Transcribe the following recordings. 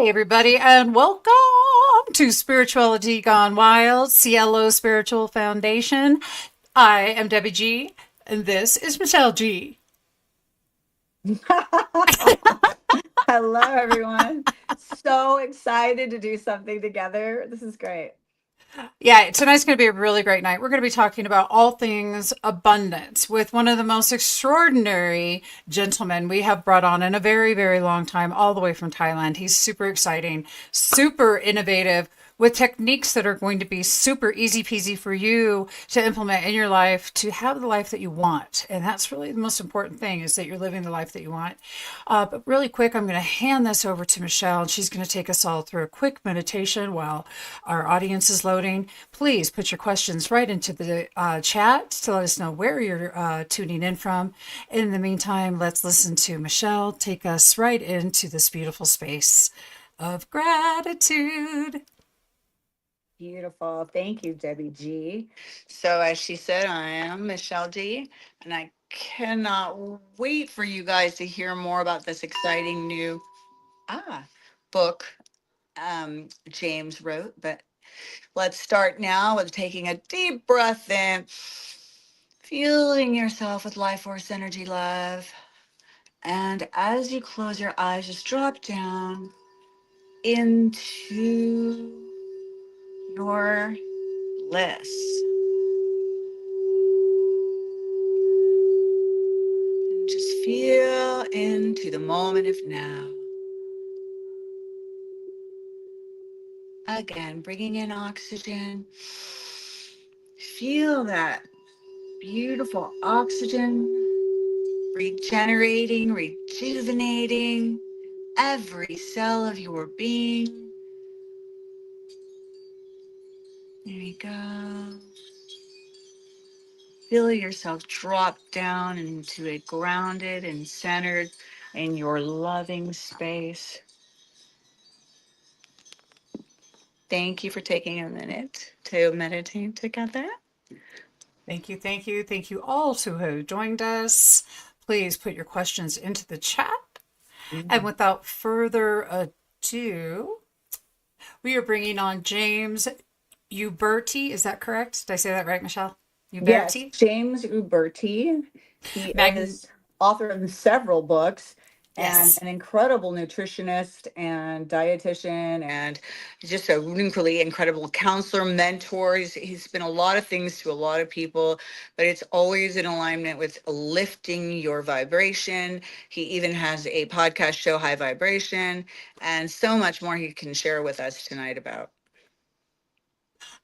everybody, and welcome to Spirituality Gone Wild, Cielo Spiritual Foundation. I am Debbie G, and this is Michelle G. Hello, everyone. So excited to do something together. This is great. Yeah, tonight's going to be a really great night. We're going to be talking about all things abundance with one of the most extraordinary gentlemen we have brought on in a very, very long time, all the way from Thailand. He's super exciting, super innovative, with techniques that are going to be super easy peasy for you to implement in your life to have the life that you want. And that's really the most important thing, is that you're living the life that you want. But really quick, I'm going to hand this over to Michelle, and she's going to take us all through a quick meditation while our audience is loading. Please put your questions right into the chat to let us know where you're tuning in from. In the meantime, let's listen to Michelle take us right into this beautiful space of gratitude. Beautiful. Thank you, Debbie G. So, as she said, I am Michelle G, and I cannot wait for you guys to hear more about this exciting new book James wrote. But let's start now with taking a deep breath in, feeling yourself with life force energy love. And as you close your eyes, just drop down into your bliss. And just feel into the moment of now. Again, bringing in oxygen. Feel that beautiful oxygen regenerating, rejuvenating every cell of your being. There you go. Feel yourself drop down into a grounded and centered in your loving space. Thank you for taking a minute to meditate together. Thank you, thank you, thank you all who have joined us. Please put your questions into the chat. And without further ado, we are bringing on James Uberti. Is that correct? Did I say that right, Michelle? Yes, Uberti? James Uberti. He Mag- is author of several books and yes. an incredible nutritionist and dietitian, and just a really incredible counselor, mentor. He's been a lot of things to a lot of people, but it's always in alignment with lifting your vibration. He even has a podcast show, High Vibration, and so much more he can share with us tonight about.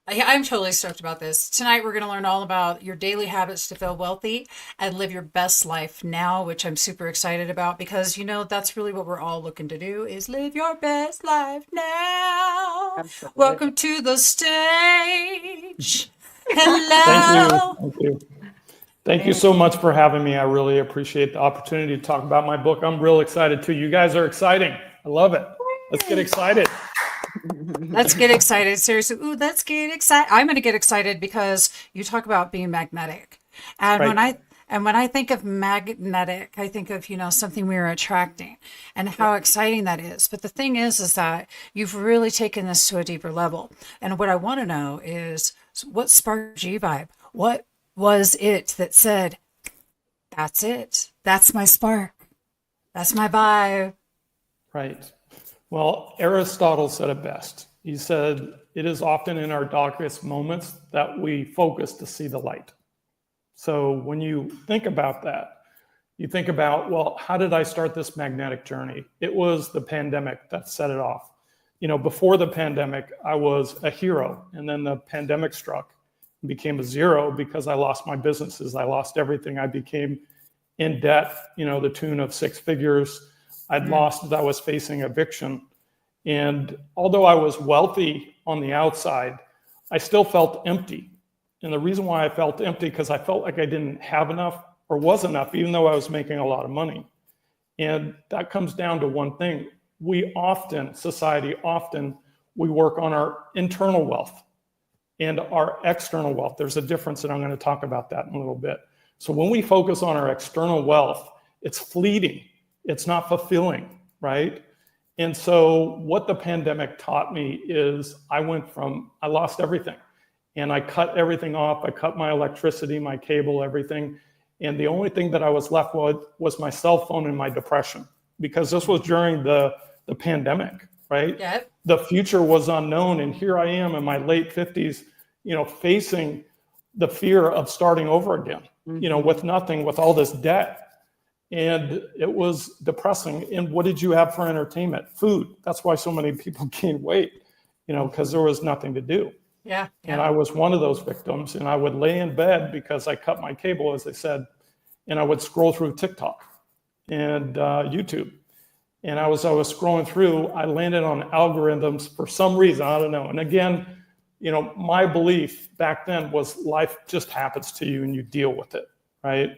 I'm totally stoked about this. Tonight, we're going to learn all about your daily habits to feel wealthy and live your best life now, which I'm super excited about because, that's really what we're all looking to do, is live your best life now. Absolutely. Welcome to the stage. Hello. Thank you. Thank you so much for having me. I really appreciate the opportunity to talk about my book. I'm real excited too. You guys are exciting. I love it. Let's get excited. Let's get excited. Seriously. Ooh, let's get excited. I'm going to get excited because you talk about being magnetic. And Right. when I think of magnetic, I think of, something we're attracting and how exciting that is. But the thing is that you've really taken this to a deeper level. And what I want to know is, what sparked G-Vibe? What was it that said, that's it. That's my spark. That's my vibe. Right. Well, Aristotle said it best. He said, it is often in our darkest moments that we focus to see the light. So when you think about that, you think about, well, how did I start this magnetic journey? It was the pandemic that set it off. Before the pandemic, I was a hero, and then the pandemic struck and became a zero because I lost my businesses. I lost everything. I became in debt, the tune of 6 figures. I'd lost, I was facing eviction. And although I was wealthy on the outside, I still felt empty. And the reason why I felt empty, because I felt like I didn't have enough or was enough, even though I was making a lot of money. And that comes down to one thing. Society often, we work on our internal wealth and our external wealth. There's a difference, and I'm going to talk about that in a little bit. So when we focus on our external wealth, it's fleeting. It's not fulfilling, right? And so what the pandemic taught me is I lost everything and I cut everything off. I cut my electricity, my cable, everything. And the only thing that I was left with was my cell phone and my depression, because this was during the pandemic, right? Yeah. The future was unknown. And here I am in my late 50s, facing the fear of starting over again, with nothing, with all this debt. And it was depressing. And what did you have for entertainment? Food. That's why so many people gain weight, because there was nothing to do. Yeah. And I was one of those victims. And I would lay in bed because I cut my cable, as I said, and I would scroll through TikTok and YouTube. And I was scrolling through, I landed on algorithms for some reason, I don't know. And again, my belief back then was life just happens to you and you deal with it, right?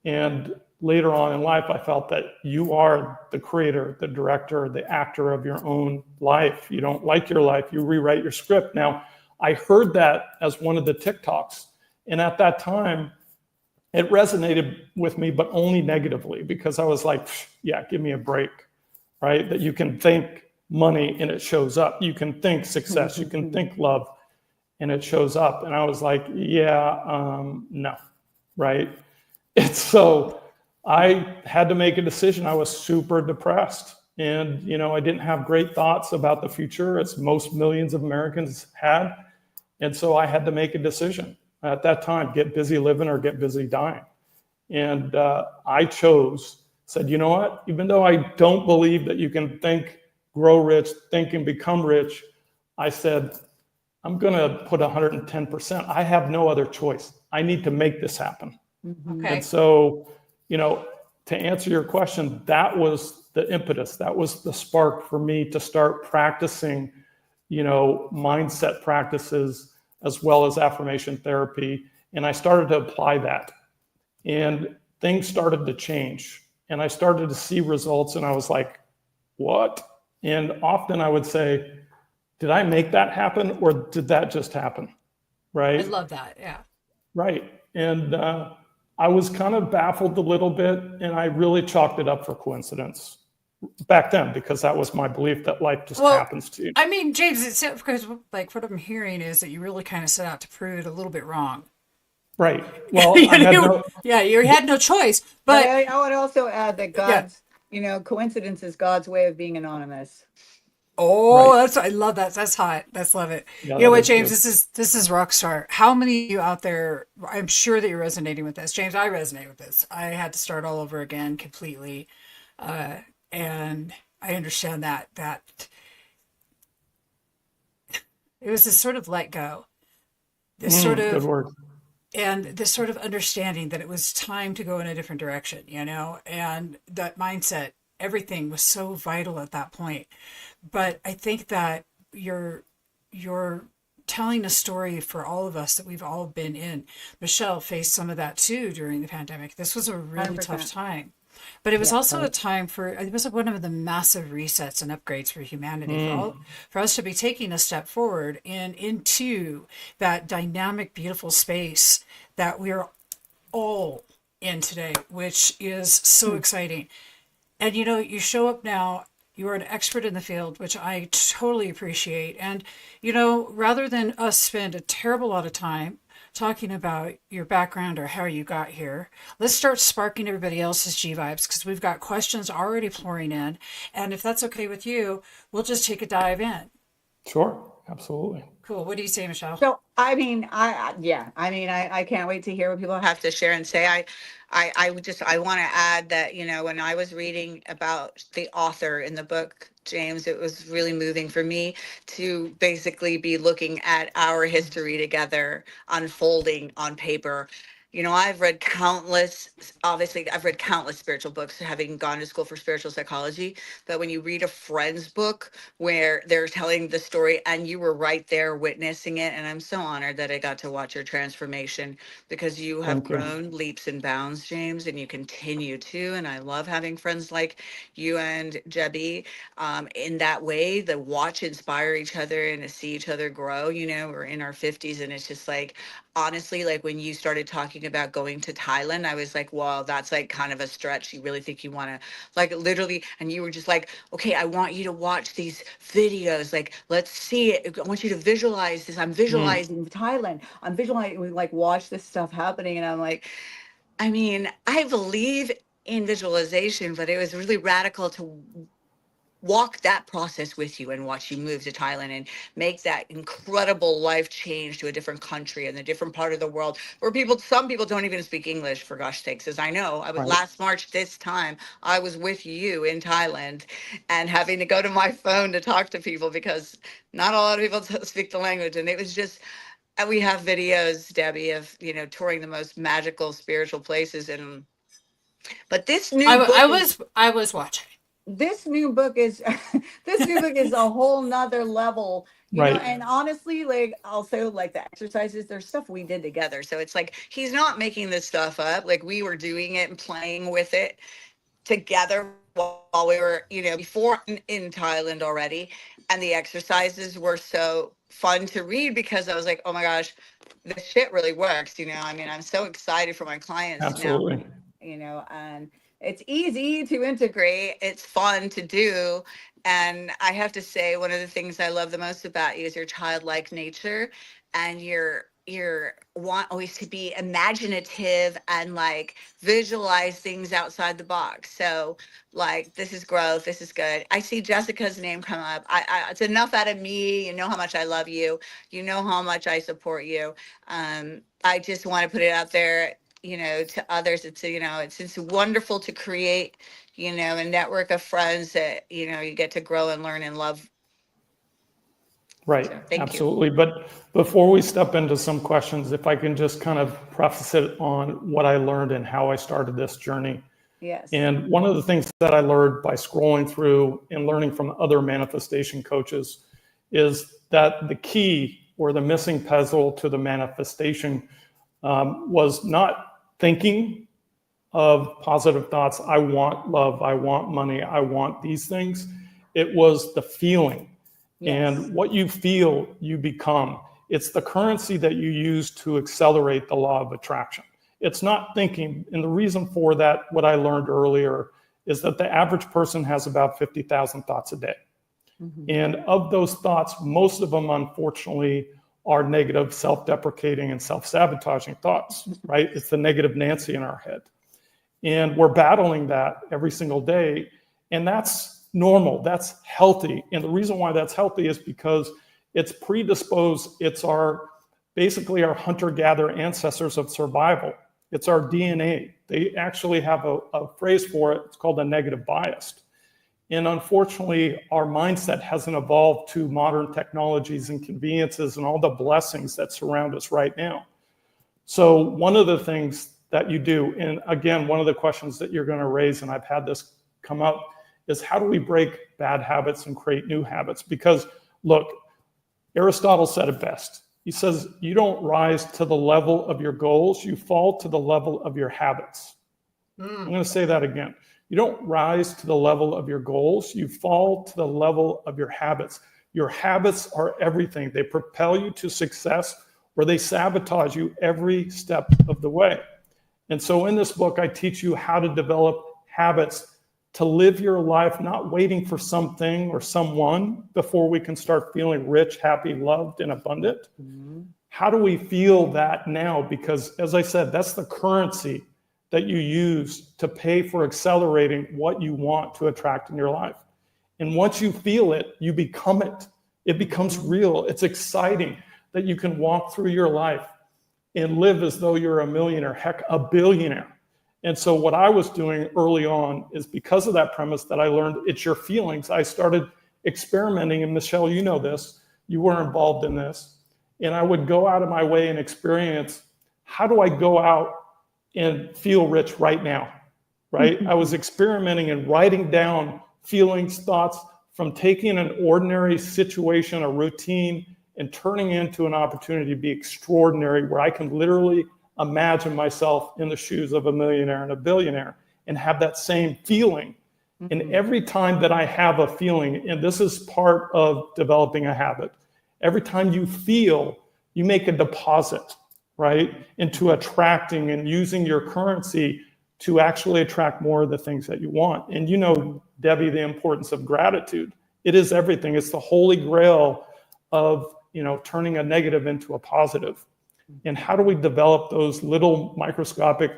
And later on in life, I felt that you are the creator, the director, the actor of your own life. You don't like your life, you rewrite your script. Now, I heard that as one of the TikToks. And at that time, it resonated with me, but only negatively, because I was like, yeah, give me a break, right? That you can think money and it shows up. You can think success, you can think love and it shows up. And I was like, yeah, no, right? And so I had to make a decision. I was super depressed. And, I didn't have great thoughts about the future, as most millions of Americans had. And so I had to make a decision at that time, get busy living or get busy dying. And I said, you know what? Even though I don't believe that you can think, grow rich, think and become rich, I said, I'm going to put 110%. I have no other choice. I need to make this happen. Okay. And so, to answer your question, that was the impetus. That was the spark for me to start practicing, mindset practices as well as affirmation therapy. And I started to apply that. And things started to change. And I started to see results. And I was like, what? And often I would say, did I make that happen or did that just happen? Right? I love that. Yeah. Right. And I was kind of baffled a little bit, and I really chalked it up for coincidence back then, because that was my belief that life just happens to you. I mean, James, it's because like what I'm hearing is that you really kind of set out to prove it a little bit wrong. Right. Well, you had no choice. But I would also add that God's, coincidence is God's way of being anonymous. Oh, right. I love that. That's hot. That's love it. Yeah, you know what, James? Good. This is rock star. How many of you out there? I'm sure that you're resonating with this, James. I resonate with this. I had to start all over again completely, and I understand that it was this sort of let go, this sort of good word. And this sort of understanding that it was time to go in a different direction, and that mindset. Everything was so vital at that point. But I think that you're telling a story for all of us that we've all been in. Michele faced some of that too during the pandemic. This was a really 100%. Tough time. But it was also a time it was one of the massive resets and upgrades for humanity, for us to be taking a step forward and into that dynamic, beautiful space that we're all in today, which is so exciting. And you show up now, you are an expert in the field, which I totally appreciate. And, rather than us spend a terrible lot of time talking about your background or how you got here, let's start sparking everybody else's G vibes, because we've got questions already pouring in. And if that's okay with you, we'll just take a dive in. Sure. Absolutely. Cool. What do you say, Michele? So, I can't wait to hear what people have to share and say. I want to add that, when I was reading about the author in the book, James, it was really moving for me to basically be looking at our history together unfolding on paper. I've read countless spiritual books, having gone to school for spiritual psychology. But when you read a friend's book where they're telling the story and you were right there witnessing it, and I'm so honored that I got to watch your transformation, because you have grown leaps and bounds, James, and you continue to. And I love having friends like you and Jebby in that way, that watch inspire each other and to see each other grow. We're in our 50s, and it's just like, honestly, like when you started talking about going to Thailand, I was like, well, that's like kind of a stretch. You really think you want to, like, literally? And you were just like, okay, I want you to watch these videos. Like, let's see it. I want you to visualize this. I'm Mm, visualizing Thailand. I'm visualizing, we like watch this stuff happening. And I'm like, I mean, I believe in visualization, but it was really radical to walk that process with you and watch you move to Thailand and make that incredible life change to a different country and a different part of the world where some people don't even speak English, for gosh sakes. As I know, I was right. last March this time, I was with you in Thailand and having to go to my phone to talk to people because not a lot of people speak the language. And it was just, and we have videos, Debbie, of, touring the most magical spiritual places. And, but this new book is, I was watching. this new book is this new book is a whole nother level, Right. and honestly, like, also like the exercises, there's stuff we did together, so it's like he's not making this stuff up. Like, we were doing it and playing with it together while we were, before in Thailand already. And the exercises were so fun to read because I was like, oh my gosh, this shit really works. I mean, I'm so excited for my clients now, Absolutely. and it's easy to integrate. It's fun to do. And I have to say, one of the things I love the most about you is your childlike nature, and your want always to be imaginative and like visualize things outside the box. So like, this is growth. This is good. I see Jessica's name come up. It's enough out of me. You know how much I love you. You know how much I support you. I just want to put it out there, to others. It's wonderful to create, a network of friends that, you get to grow and learn and love. Right, So thank you. absolutely. But before we step into some questions, if I can just kind of preface it on what I learned and how I started this journey. Yes. And one of the things that I learned by scrolling through and learning from other manifestation coaches is that the key or the missing puzzle to the manifestation was not thinking of positive thoughts. I want love, I want money, I want these things. It was the feeling. Yes. And what you feel, you become. It's the currency that you use to accelerate the law of attraction. It's not thinking. And the reason for that, what I learned earlier, is that the average person has about 50,000 thoughts a day. Mm-hmm. And of those thoughts, most of them, unfortunately, are negative, self-deprecating, and self-sabotaging thoughts, right? It's the negative Nancy in our head. And we're battling that every single day. And that's normal, that's healthy. And the reason why that's healthy is because it's predisposed. It's basically our hunter-gatherer ancestors of survival. It's our DNA. They actually have a phrase for it. It's called a negative bias. And unfortunately, our mindset hasn't evolved to modern technologies and conveniences and all the blessings that surround us right now. So one of the things that you do, and again, one of the questions that you're going to raise, and I've had this come up, is how do we break bad habits and create new habits? Because look, Aristotle said it best. He says, you don't rise to the level of your goals, you fall to the level of your habits. I'm going to say that again. You don't rise to the level of your goals, you fall to the level of your habits. Your habits are everything. They propel you to success, or they sabotage you every step of the way. And so in this book, I teach you how to develop habits to live your life, not waiting for something or someone before we can start feeling rich, happy, loved, and abundant. Mm-hmm. How do we feel that now? Because as I said, that's the currency that you use to pay for accelerating what you want to attract in your life. And once you feel it, you become it. It becomes real. It's exciting that you can walk through your life and live as though you're a millionaire, heck, a billionaire. And so what I was doing early on is, because of that premise that I learned it's your feelings, I started experimenting. And Michele, you know this, you were involved in this. And I would go out of my way and experience, how do I go out and feel rich right now, right? I was experimenting and writing down feelings, thoughts from taking an ordinary situation, a routine, and turning into an opportunity to be extraordinary, where I can literally imagine myself in the shoes of a millionaire and a billionaire and have that same feeling. Mm-hmm. And every time that I have a feeling, and this is part of developing a habit, every time you feel, you make a deposit, right? Into attracting and using your currency to actually attract more of the things that you want. And you know, Debbie, the importance of gratitude. It is everything. It's the holy grail of, you know, turning a negative into a positive. And how do we develop those little microscopic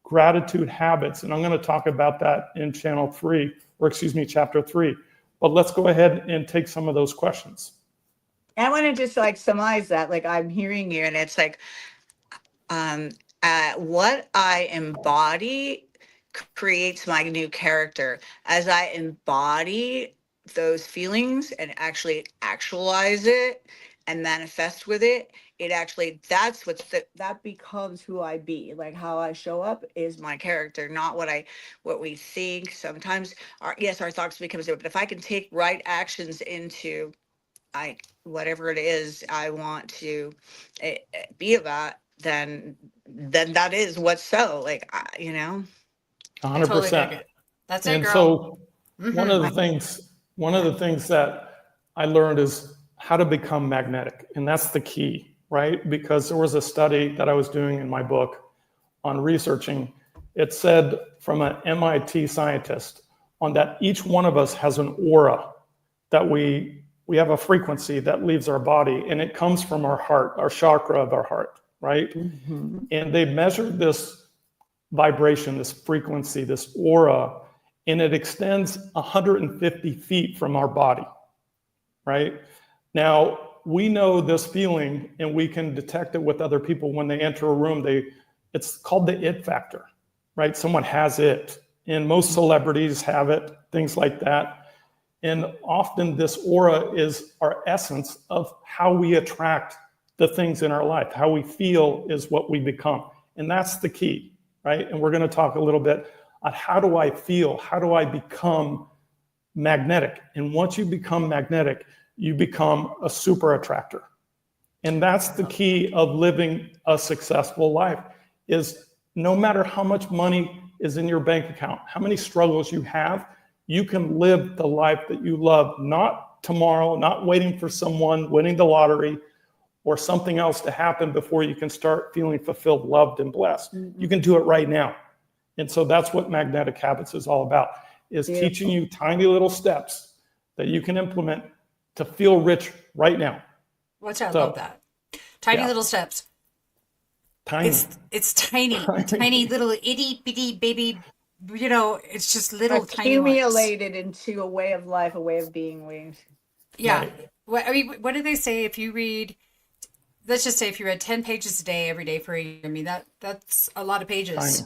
gratitude habits? And I'm going to talk about that in chapter 3. But let's go ahead and take some of those questions. I want to just like surmise that, like I'm hearing you, and it's like, what I embody creates my new character. As I embody those feelings and actually actualize it and manifest with it, it actually, that's that becomes who I be. Like how I show up is my character, not what we think. Sometimes our thoughts becomes it, but if I can take right actions into whatever it is I want to be about, then that is what's so, like, you know. 100%. Totally dig it. That's it, And girl. so one of the things that I learned is how to become magnetic. And that's the key, right? Because there was a study that I was doing in my book on researching. It said from an MIT scientist on that each one of us has an aura, that we have a frequency that leaves our body, and it comes from our heart, our chakra of our heart, right? Mm-hmm. And they measured this vibration, this frequency, this aura, and it extends 150 feet from our body, right? Now, we know this feeling, and we can detect it with other people when they enter a room. It's called the it factor, right? Someone has it, and most celebrities have it, things like that. And often this aura is our essence of how we attract the things in our life. How we feel is what we become. And that's the key, right? And we're going to talk a little bit on how do I feel? How do I become magnetic? And once you become magnetic, you become a super attractor. And that's the key of living a successful life, is no matter how much money is in your bank account, how many struggles you have, you can live the life that you love, not tomorrow, not waiting for someone winning the lottery or something else to happen before you can start feeling fulfilled, loved, and blessed. Mm-hmm. You can do it right now. And so that's what Magnetic Habits is all about, is teaching you tiny little steps that you can implement to feel rich right now. Watch out, love that. Tiny little steps. Tiny. It's tiny little itty bitty baby. You know, it's just little accumulated into a way of life, a way of being. Yeah. Right. I mean, what do they say? If you read, let's just say if you read 10 pages a day every day for a year, I mean, that's a lot of pages.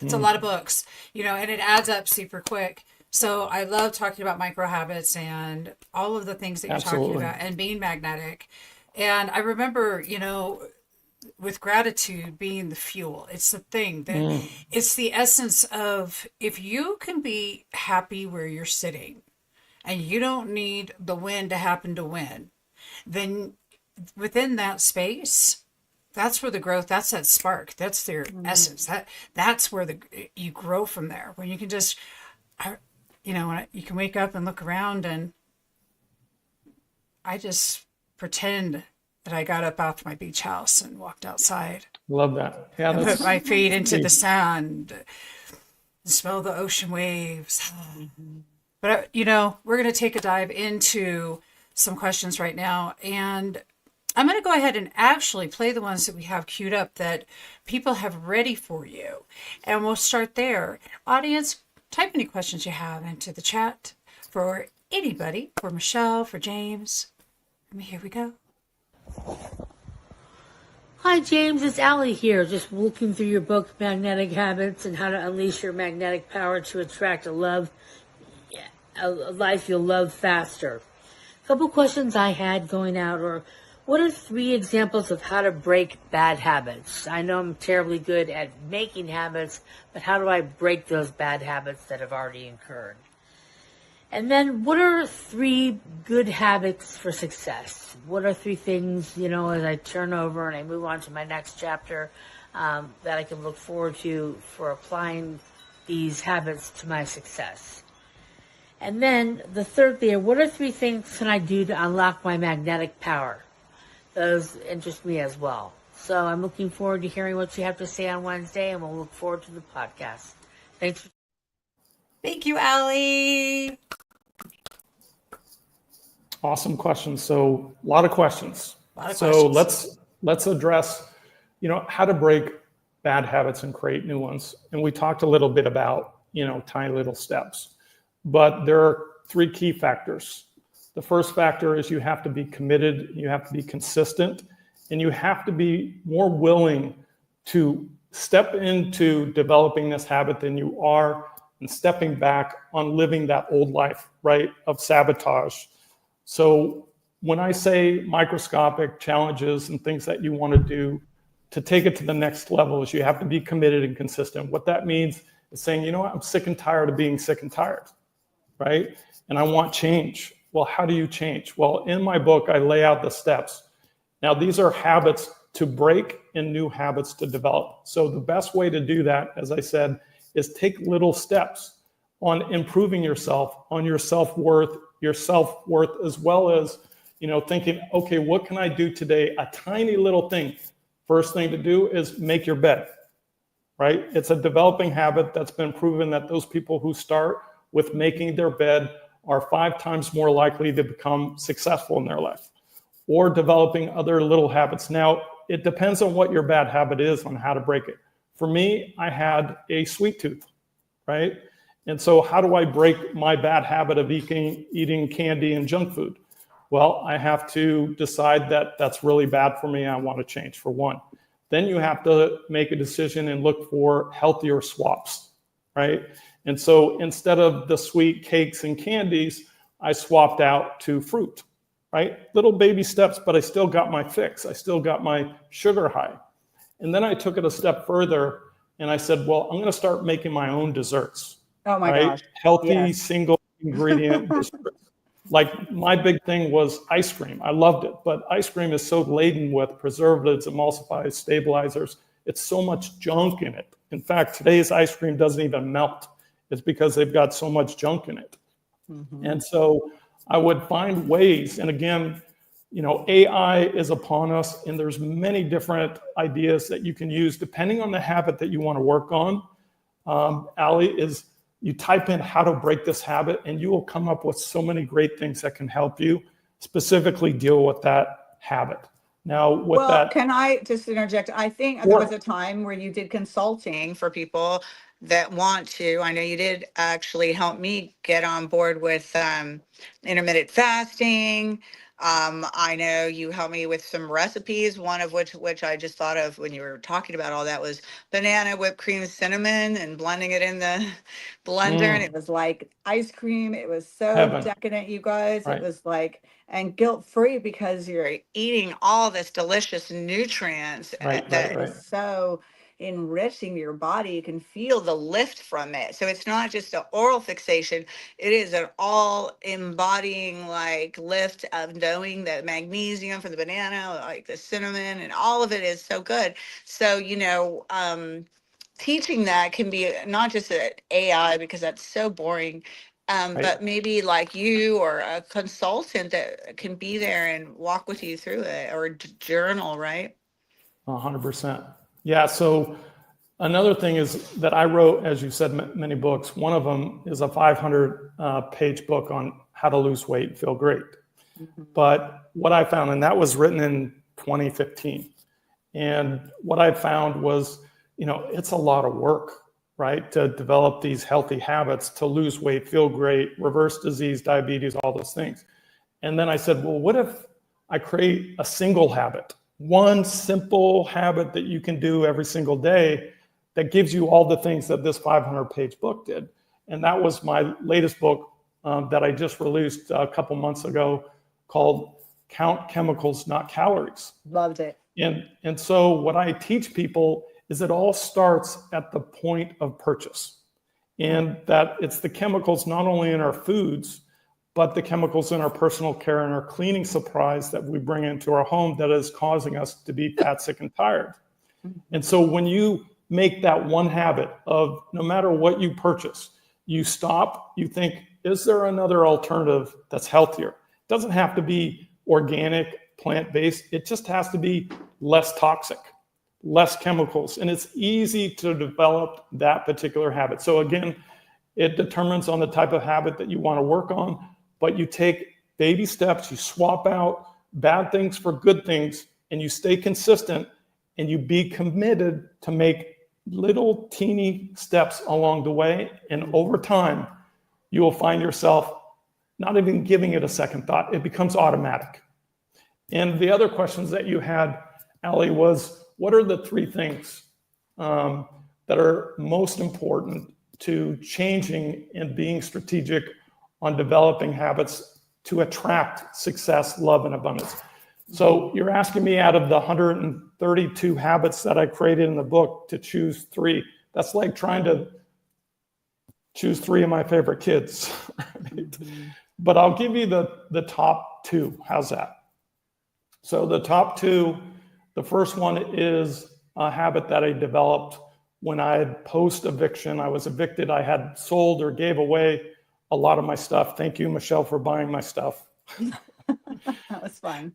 It's a lot of books, you know, and it adds up super quick. So I love talking about micro habits and all of the things that you're talking about and being magnetic. And I remember, you know, with gratitude being the fuel, it's the thing that it's the essence of, if you can be happy where you're sitting and you don't need the wind to happen to win, then within that space, that's where the growth, that's that spark, that's their essence. That's where you grow from there. When you can just, you know, you can wake up and look around, and I just pretend that I got up off my beach house and walked outside. Love that. Yeah, and put my feet into the sand, smell the ocean waves. But, you know, we're going to take a dive into some questions right now. And I'm going to go ahead and actually play the ones that we have queued up that people have ready for you. And we'll start there. Audience, type any questions you have into the chat for anybody, for Michelle, for James. And here we go. Hi James, it's Allie here, just looking through your book, Magnetic Habits, and how to unleash your magnetic power to attract a life you'll love faster. A couple questions I had going out are, what are 3 examples of how to break bad habits? I know I'm terribly good at making habits, but how do I break those bad habits that have already occurred? And then what are 3 good habits for success? What are 3 things, you know, as I turn over and I move on to my next chapter, that I can look forward to for applying these habits to my success? And then the third thing, what are 3 things can I do to unlock my magnetic power? Those interest me as well. So I'm looking forward to hearing what you have to say on Wednesday, and we'll look forward to the podcast. Thanks for Thank you, Allie. Awesome questions. So a lot of questions. A lot of So questions. let's address, how to break bad habits and create new ones. And we talked a little bit about, tiny little steps. But there are 3 key factors. The first factor is you have to be committed, you have to be consistent, and you have to be more willing to step into developing this habit than you are and stepping back on living that old life, right, of sabotage. So when I say microscopic challenges and things that you want to do to take it to the next level, is you have to be committed and consistent. What that means is saying, you know what, I'm sick and tired of being sick and tired, right? And I want change. Well, how do you change? Well, in my book, I lay out the steps. Now, these are habits to break and new habits to develop. So the best way to do that, as I said, is take little steps on improving yourself, on your self-worth, as well as, thinking, okay, what can I do today? A tiny little thing. First thing to do is make your bed, right? It's a developing habit that's been proven that those people who start with making their bed are 5 times more likely to become successful in their life, or developing other little habits. Now, it depends on what your bad habit is on how to break it. For me, I had a sweet tooth, right? And so how do I break my bad habit of eating candy and junk food? Well, I have to decide that that's really bad for me. I want to change, for one. Then you have to make a decision and look for healthier swaps, right? And so instead of the sweet cakes and candies, I swapped out to fruit, right? Little baby steps, but I still got my fix. I still got my sugar high. And then I took it a step further and I said, well, I'm going to start making my own desserts. Oh my right? gosh. Healthy, Yes. single ingredient desserts. Like my big thing was ice cream. I loved it, but ice cream is so laden with preservatives, emulsifiers, stabilizers. It's so much junk in it. In fact, today's ice cream doesn't even melt. It's because they've got so much junk in it. Mm-hmm. And so I would find ways, and again, AI is upon us, and there's many different ideas that you can use depending on the habit that you want to work on. Allie, is you type in how to break this habit, and you will come up with so many great things that can help you specifically deal with that habit. Now, with Well, that, can I just interject? I think there was a time where you did consulting for people that want to. I know you did actually help me get on board with intermittent fasting. I know you helped me with some recipes, one of which I just thought of when you were talking about all that was banana whipped cream cinnamon and blending it in the blender. And it was like ice cream. It was so heaven, decadent, you guys. It right, was like, and guilt-free because you're eating all this delicious nutrients right, right, that right. is so enriching your body. You can feel the lift from it. So it's not just an oral fixation. It is an all embodying like lift of knowing that magnesium from the banana, like the cinnamon, and all of it is so good. So, teaching that can be not just an AI because that's so boring, Right. but maybe like you or a consultant that can be there and walk with you through it, or journal, right? 100%. Yeah. So another thing is that I wrote, as you said, many books. One of them is a 500-page book on how to lose weight and feel great. Mm-hmm. But what I found, and that was written in 2015, and what I found was, it's a lot of work, right, to develop these healthy habits, to lose weight, feel great, reverse disease, diabetes, all those things. And then I said, well, what if I create a single habit, one simple habit that you can do every single day that gives you all the things that this 500-page book did? And that was my latest book that I just released a couple months ago, called Count Chemicals, Not Calories. Loved it. And so what I teach people is it all starts at the point of purchase, and that it's the chemicals not only in our foods, but the chemicals in our personal care and our cleaning supplies that we bring into our home that is causing us to be fat, sick, and tired. And so when you make that one habit of no matter what you purchase, you stop, you think, is there another alternative that's healthier? It doesn't have to be organic, plant-based. It just has to be less toxic, less chemicals, and it's easy to develop that particular habit. So again, it determines on the type of habit that you want to work on, but you take baby steps, you swap out bad things for good things, and you stay consistent, and you be committed to make little teeny steps along the way. And over time, you will find yourself not even giving it a second thought. It becomes automatic. And the other questions that you had, Allie, was what are the three things that are most important to changing and being strategic on developing habits to attract success, love, and abundance? So you're asking me out of the 132 habits that I created in the book to choose three. That's like trying to choose three of my favorite kids. Right? But I'll give you the top two. How's that? So the top two, the first one is a habit that I developed when I had post-eviction. I was evicted. I had sold or gave away a lot of my stuff. Thank you, Michelle, for buying my stuff. That was fun.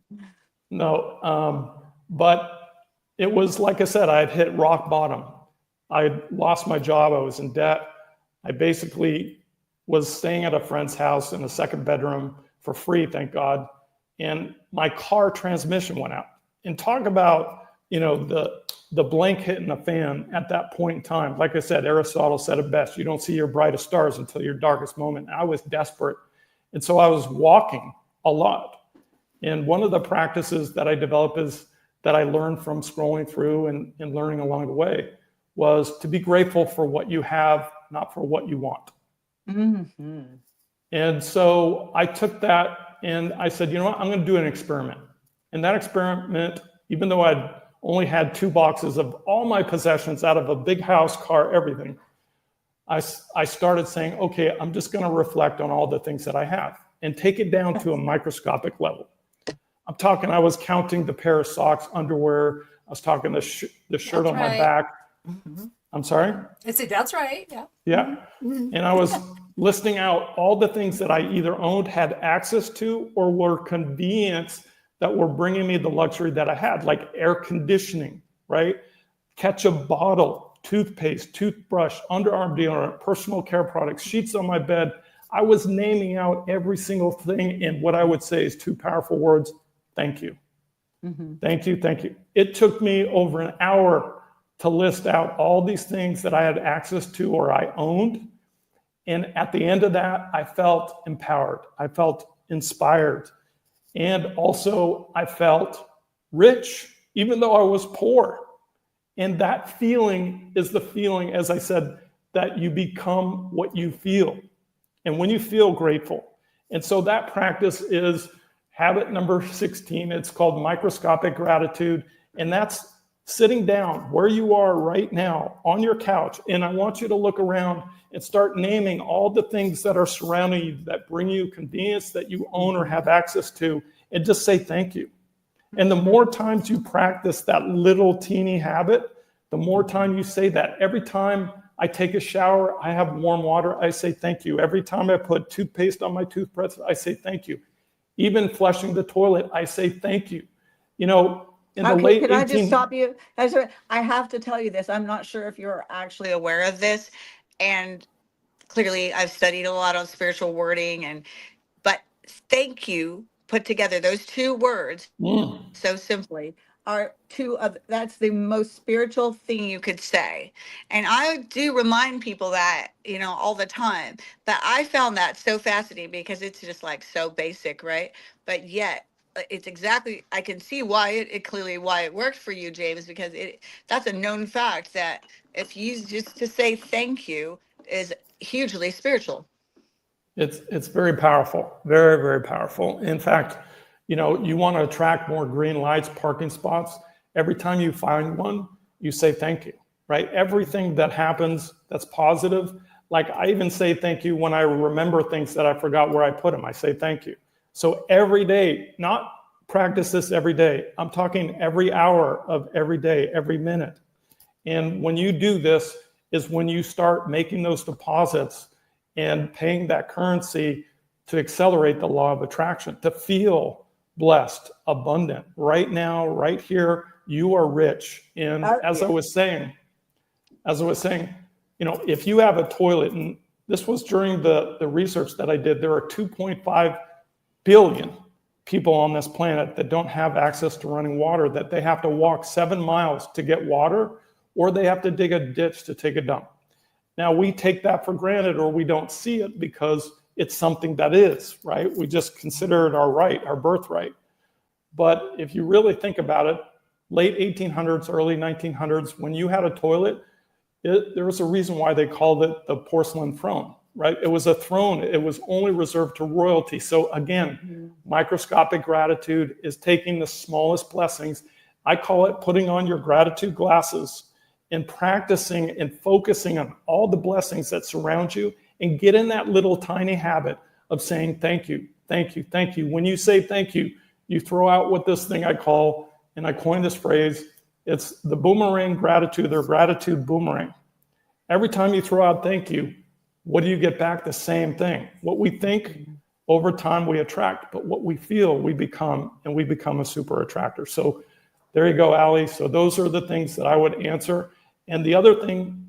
No, but it was, like I said, I had hit rock bottom. I had lost my job. I was in debt. I basically was staying at a friend's house in a second bedroom for free, thank God. And my car transmission went out. And talk about, the blank hitting the fan at that point in time. Like I said, Aristotle said it best. You don't see your brightest stars until your darkest moment. I was desperate. And so I was walking a lot. And one of the practices that I developed is that I learned from scrolling through and learning along the way was to be grateful for what you have, not for what you want. Mm-hmm. And so I took that and I said, you know what, I'm going to do an experiment. And that experiment, even though I'd only had 2 boxes of all my possessions out of a big house, car, everything, I started saying, okay, I'm just going to reflect on all the things that I have and take it down to a microscopic level. I'm talking, I was counting the pair of socks, underwear. I was talking the shirt That's on my right. back. Mm-hmm. I'm sorry? I say, that's right. Yeah. Yeah. And I was listing out all the things that I either owned, had access to, or were convenience that were bringing me the luxury that I had, like air conditioning, right? Ketchup bottle, toothpaste, toothbrush, underarm deodorant, personal care products, sheets on my bed. I was naming out every single thing, and what I would say is 2 powerful words: thank you. Mm-hmm. Thank you, thank you. It took me over an hour to list out all these things that I had access to or I owned. And at the end of that, I felt empowered. I felt inspired. And also I felt rich, even though I was poor. And that feeling is the feeling, as I said, that you become what you feel. And when you feel grateful. And so that practice is habit number 16. It's called microscopic gratitude. And that's sitting down where you are right now on your couch. And I want you to look around and start naming all the things that are surrounding you that bring you convenience that you own or have access to, and just say thank you. And the more times you practice that little teeny habit, the more time you say that. Every time I take a shower, I have warm water, I say thank you. Every time I put toothpaste on my toothbrush, I say thank you. Even flushing the toilet, I say thank you. In the late Can I just stop you? I have to tell you this. I'm not sure if you're actually aware of this. And clearly I've studied a lot on spiritual wording, but thank you put together, those 2 words, so simply, are that's the most spiritual thing you could say. And I do remind people that, all the time. But I found that so fascinating because it's just like so basic, right? But yet it's exactly, I can see why why it worked for you, James, because that's a known fact that if you just to say thank you is hugely spiritual. It's very powerful, very, very powerful. In fact, you want to attract more green lights, parking spots. Every time you find one, you say thank you, right? Everything that happens that's positive, like I even say thank you when I remember things that I forgot where I put them. I say thank you. So every day, not practice this every day. I'm talking every hour of every day, every minute. And when you do this is when you start making those deposits and paying that currency to accelerate the law of attraction, to feel blessed, abundant. Right now, right here, you are rich. And as I was saying, if you have a toilet, and this was during the research that I did, there are 2.5 billion people on this planet that don't have access to running water, that they have to walk 7 miles to get water, or they have to dig a ditch to take a dump. Now, we take that for granted, or we don't see it because it's something that is, right? We just consider it our right, our birthright. But if you really think about it, late 1800s, early 1900s, when you had a toilet, there was a reason why they called it the porcelain throne, right? It was a throne. It was only reserved to royalty. So again, microscopic gratitude is taking the smallest blessings. I call it putting on your gratitude glasses and practicing and focusing on all the blessings that surround you, and get in that little tiny habit of saying thank you, thank you, thank you. When you say thank you, you throw out what this thing I call, and I coined this phrase, it's the boomerang gratitude, or gratitude boomerang. Every time you throw out thank you, what do you get back? The same thing. What we think, over time we attract, but what we feel, we become, and we become a super attractor. So there you go, Ali. So those are the things that I would answer. And the other thing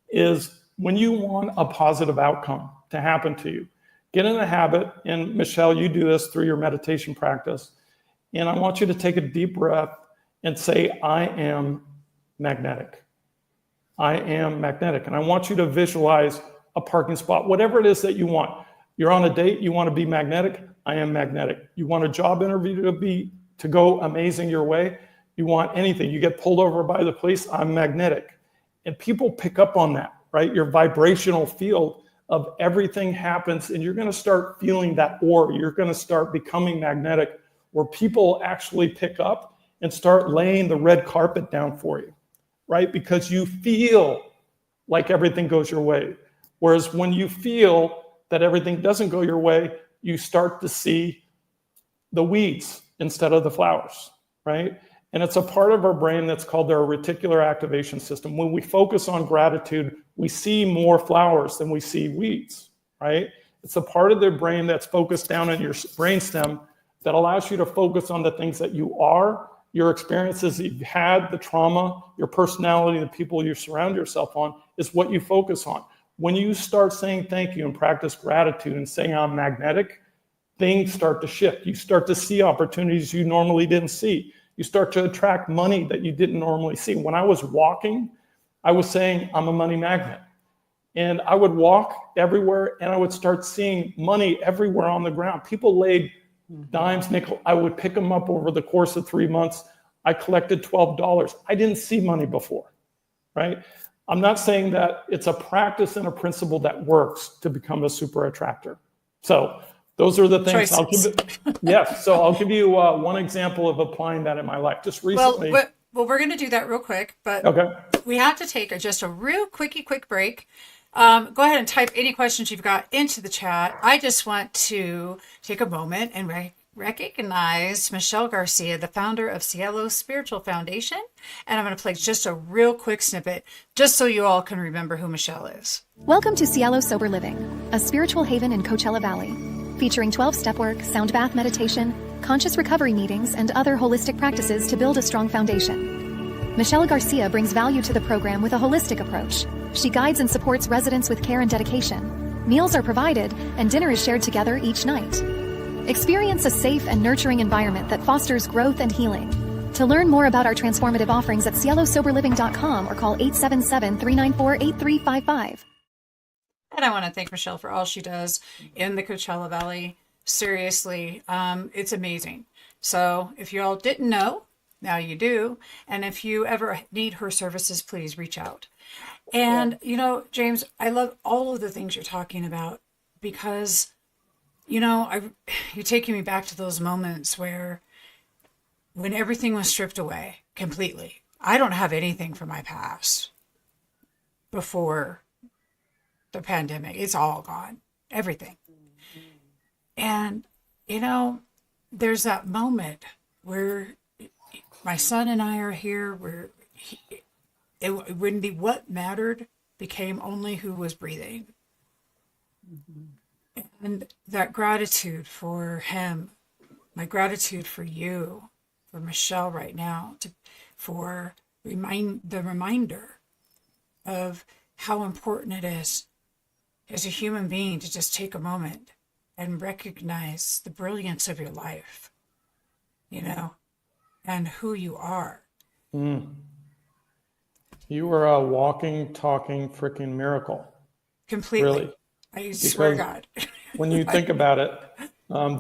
is, when you want a positive outcome to happen to you, get in a habit, and Michele, you do this through your meditation practice, and I want you to take a deep breath and say, I am magnetic. I am magnetic. And I want you to visualize a parking spot, whatever it is that you want. You're on a date, you want to be magnetic, I am magnetic. You want a job interview to go amazing your way, you want anything, you get pulled over by the police, I'm magnetic. And people pick up on that, right? Your vibrational field of everything happens, and you're going to start feeling that aura. You're going to start becoming magnetic, where people actually pick up and start laying the red carpet down for you, right? Because you feel like everything goes your way. Whereas when you feel that everything doesn't go your way, you start to see the weeds instead of the flowers, right? And it's a part of our brain that's called our reticular activation system. When we focus on gratitude, we see more flowers than we see weeds, right? It's a part of the brain that's focused down in your brainstem that allows you to focus on the things that you are, your experiences that you've had, the trauma, your personality, the people you surround yourself on is what you focus on. When you start saying thank you and practice gratitude and saying I'm magnetic, things start to shift. You start to see opportunities you normally didn't see. You start to attract money that you didn't normally see. When I was walking, I was saying I'm a money magnet. And I would walk everywhere and I would start seeing money everywhere on the ground. People laid dimes, nickel. I would pick them up over the course of 3 months. I collected $12. I didn't see money before, right? I'm not saying that it's a practice and a principle that works to become a super attractor. So those are the things I'll give it. Yes. So I'll give you one example of applying that in my life. Just recently. Well, we're going to do that real quick, but okay. We have to take just a real quick break. Go ahead and type any questions you've got into the chat. I just want to take a moment and recognize Michele Garcia, the founder of Cielo Spiritual Foundation. And I'm going to play just a real quick snippet, just so you all can remember who Michele is. Welcome to Cielo Sober Living, a spiritual haven in Coachella Valley, featuring 12-step work, sound bath meditation, conscious recovery meetings, and other holistic practices to build a strong foundation. Michele Garcia brings value to the program with a holistic approach. She guides and supports residents with care and dedication. Meals are provided, and dinner is shared together each night. Experience a safe and nurturing environment that fosters growth and healing. To learn more about our transformative offerings at cielosoberliving.com or call 877-394-8355. And I want to thank Michele for all she does in the Coachella Valley. Seriously, it's amazing. So if you all didn't know, now you do. And if you ever need her services, please reach out. And, you know, James, I love all of the things you're talking about because, you know, you're taking me back to those moments when everything was stripped away completely. I don't have anything from my past before the pandemic. It's all gone, everything. And, you know, there's that moment where my son and I are here where it wouldn't be what mattered became only who was breathing. And that gratitude for him my gratitude for you, for Michele right now, for the reminder of how important it is as a human being to just take a moment and recognize the brilliance of your life, and who you are. Mm. You are a walking, talking, freaking miracle. Completely. Really. I swear to God. When you think about it,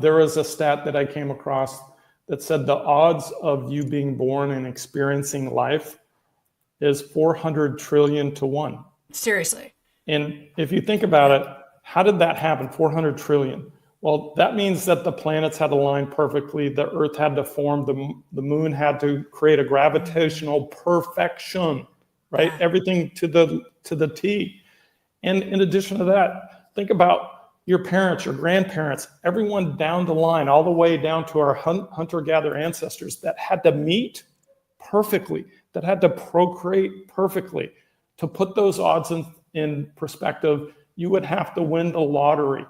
there was a stat that I came across that said the odds of you being born and experiencing life is 400 trillion to 1. Seriously. And if you think about it, how did that happen? 400 trillion. Well, that means that the planets had to align perfectly. The Earth had to form. The Moon had to create a gravitational perfection, right? Yeah. Everything to the T. And in addition to that, think about your parents, your grandparents, everyone down the line, all the way down to our hunter-gatherer ancestors that had to meet perfectly, that had to procreate perfectly. To put those odds in perspective, you would have to win the lottery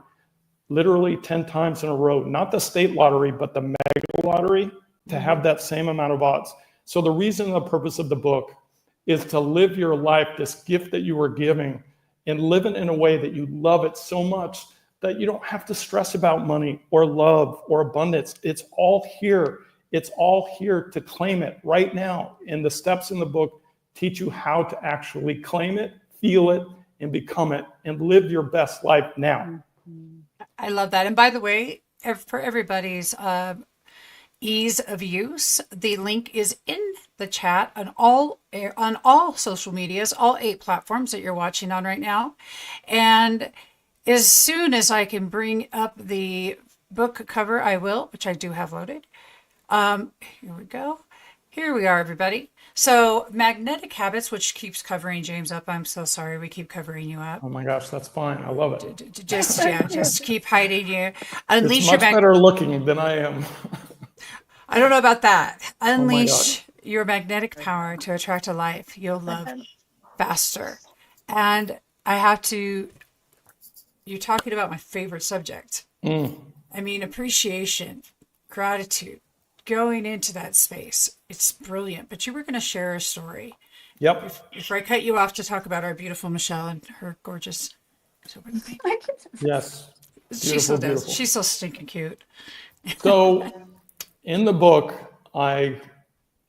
literally 10 times in a row, not the state lottery, but the mega lottery, to have that same amount of odds. So the reason and the purpose of the book is to live your life, this gift that you were giving, and live it in a way that you love it so much that you don't have to stress about money or love or abundance. It's all here. It's all here to claim it right now. And the steps in the book teach you how to actually claim it, feel it, and become it, and live your best life now. I love that. And by the way, for everybody's ease of use, the link is in the chat on all social medias, all 8 platforms that you're watching on right now. And as soon as I can bring up the book cover, I will, which I do have loaded. Here we go. Here we are, everybody. So magnetic habits, which keeps covering James up. I'm so sorry. We keep covering you up. Oh my gosh, that's fine. I love it. Just keep hiding you. Unleash it's much better looking than I am. I don't know about that. Unleash your magnetic power to attract a life you'll love faster. And you're talking about my favorite subject. I mean, appreciation, gratitude, going into that space. It's brilliant. But you were going to share a story. Yep. Before I cut you off to talk about our beautiful Michele and her gorgeous. Yes. She still does. She's so stinking cute. So in the book, I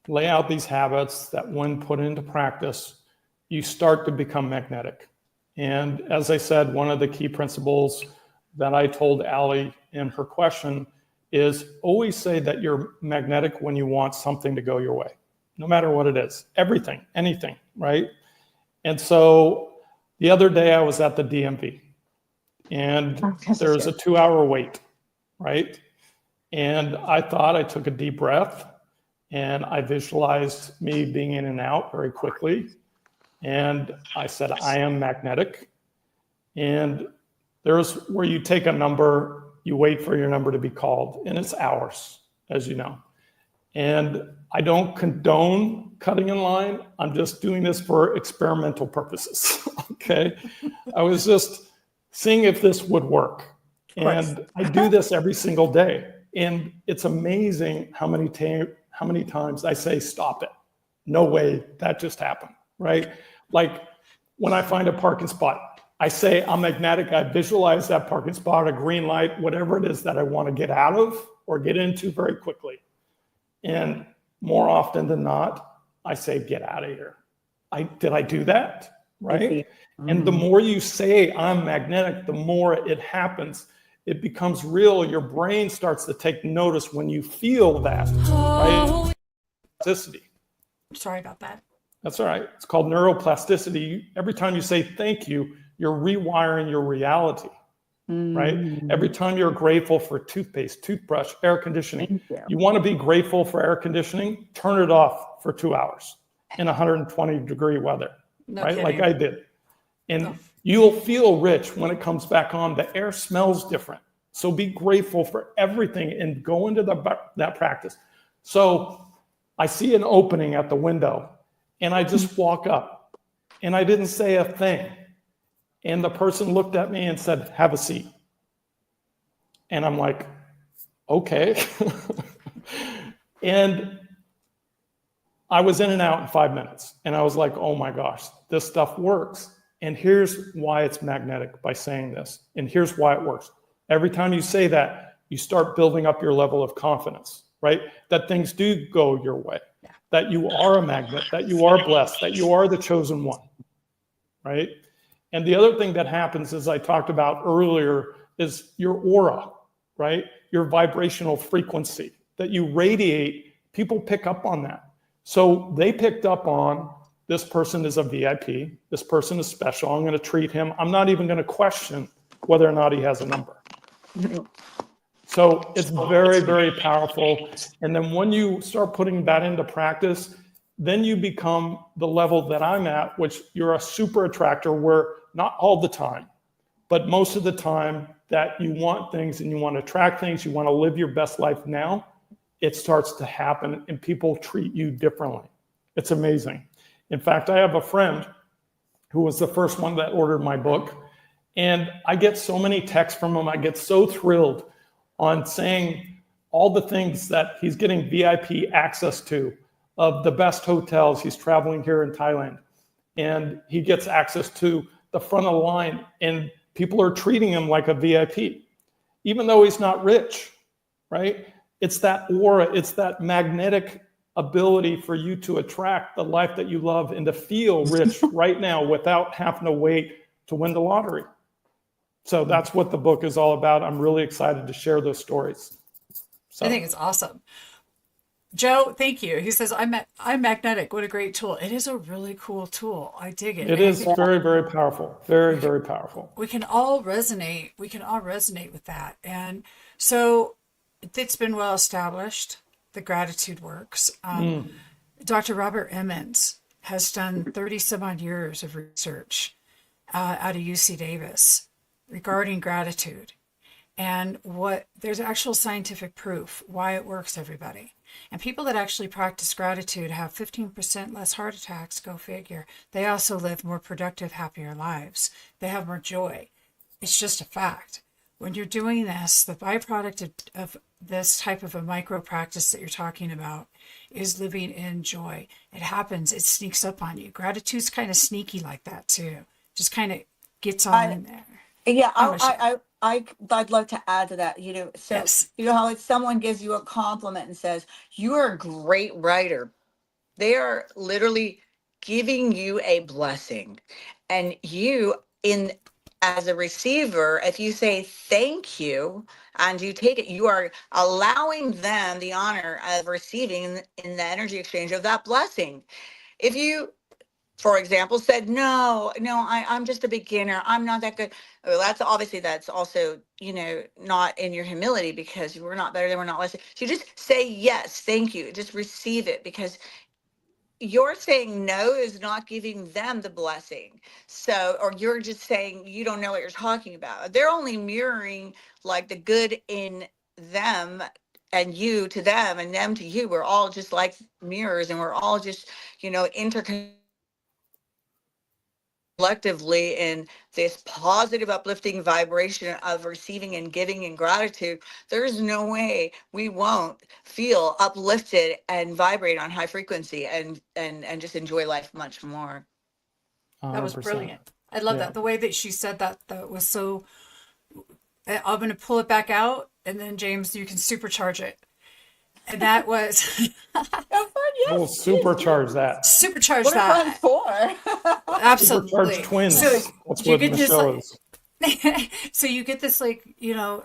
lay out these habits that when put into practice, you start to become magnetic. And as I said, one of the key principles that I told Allie in her question is always say that you're magnetic when you want something to go your way, no matter what it is, everything, anything, right? And so the other day I was at the DMV and there's a 2-hour wait, right? And I thought, I took a deep breath and I visualized me being in and out very quickly. And I said, I am magnetic. And there's where you take a number, you wait for your number to be called, and it's hours, as you know. And I don't condone cutting in line. I'm just doing this for experimental purposes, okay? I was just seeing if this would work. And I do this every single day. And it's amazing how many times I say, stop it. No way, that just happened, right? Like when I find a parking spot, I say I'm magnetic, I visualize that parking spot, a green light, whatever it is that I want to get out of or get into very quickly. And more often than not, I say, get out of here. Did I do that? Right? And the more you say I'm magnetic, the more it happens. It becomes real. Your brain starts to take notice when you feel that, right? Plasticity. Sorry about that. That's all right. It's called neuroplasticity. Every time you say thank you, you're rewiring your reality, right? Every time you're grateful for toothpaste, toothbrush, air conditioning, you want to be grateful for air conditioning, turn it off for 2 hours in 120-degree weather, right? Kidding. Like I did. And you'll feel rich when it comes back on. The air smells different. So be grateful for everything and go into that practice. So I see an opening at the window and I just walk up and I didn't say a thing. And the person looked at me and said, have a seat. And I'm like, okay. And I was in and out in 5 minutes. And I was like, oh my gosh, this stuff works. And here's why it's magnetic by saying this. And here's why it works. Every time you say that, you start building up your level of confidence, right? That things do go your way, that you are a magnet, that you are blessed, that you are the chosen one, right? And the other thing that happens, as I talked about earlier, is your aura, right? Your vibrational frequency that you radiate. People pick up on that. So they picked up on, this person is a VIP, this person is special, I'm going to treat him. I'm not even going to question whether or not he has a number. So it's very, very powerful. And then when you start putting that into practice, then you become the level that I'm at, which you're a super attractor, where not all the time, but most of the time that you want things and you want to attract things, you want to live your best life now, it starts to happen and people treat you differently. It's amazing. In fact, I have a friend who was the first one that ordered my book, and I get so many texts from him. I get so thrilled on saying all the things that he's getting VIP access to, of the best hotels. He's traveling here in Thailand, and he gets access to the front of the line, and people are treating him like a VIP, even though he's not rich, right? It's that aura, it's that magnetic ability for you to attract the life that you love and to feel rich right now without having to wait to win the lottery. So that's what the book is all about. I'm really excited to share those stories. So. I think it's awesome. Joe, thank you. He says, I'm magnetic. What a great tool. It is a really cool tool. I dig it. It is very, very powerful. Very, very powerful. We can all resonate. We can all resonate with that. And so it's been well established. The gratitude works. Dr. Robert Emmons has done 30 some odd years of research out of UC Davis regarding gratitude. And there's actual scientific proof why it works, everybody. And people that actually practice gratitude have 15% less heart attacks, go figure. They also live more productive, happier lives. They have more joy. It's just a fact. When you're doing this, the byproduct of this type of a micro practice that you're talking about is living in joy. It happens. It sneaks up on you. Gratitude's kind of sneaky like that too. Just kind of gets on in there. Yeah, I'd love to add to that. So Yes. you know how if someone gives you a compliment and says you are a great writer, they are literally giving you a blessing, and you as a receiver, if you say thank you and you take it, you are allowing them the honor of receiving in the energy exchange of that blessing. If you, for example, said, no, I'm just a beginner, I'm not that good. Well, that's also, not in your humility, because we're not better than we're not less. So you just say, yes, thank you. Just receive it, because you're saying no is not giving them the blessing. So, or you're just saying you don't know what you're talking about. They're only mirroring like the good in them, and you to them and them to you. We're all just like mirrors, and we're all just, interconnected collectively in this positive, uplifting vibration of receiving and giving and gratitude. There's no way we won't feel uplifted and vibrate on high frequency and just enjoy life much more. 100%. That was brilliant. I love that. The way that she said that was so, I'm going to pull it back out, and then James, you can supercharge it. And that was We'll supercharge that. Supercharge What that. are fun for? Absolutely. Supercharge twins. So That's you what get this, Michelle is. so you get this a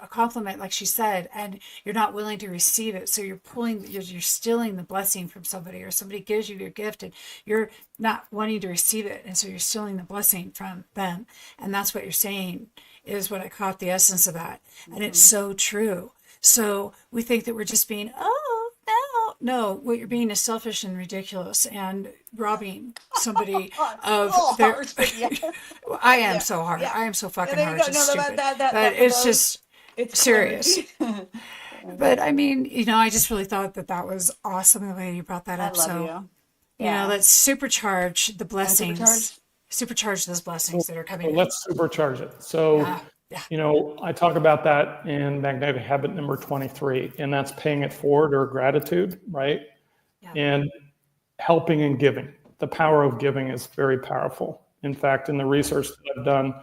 compliment, like she said, and you're not willing to receive it. So you're stealing the blessing from somebody, or somebody gives you your gift and you're not wanting to receive it. And so you're stealing the blessing from them. And that's what you're saying is what I caught the essence of that. And it's so true. So we think that we're just being, no, what you're being is selfish and ridiculous and robbing somebody of their. I am so hard. I am so fucking hard. It's stupid. But it's just serious. But I mean, I just really thought that was awesome the way you brought that up. I love you. Let's supercharge the blessings. Supercharge those blessings that are coming in. Let's supercharge it. So I talk about that in magnetic habit number 23, and that's paying it forward or gratitude, right? Yeah. And helping and giving. The power of giving is very powerful. In fact, in the research that I've done,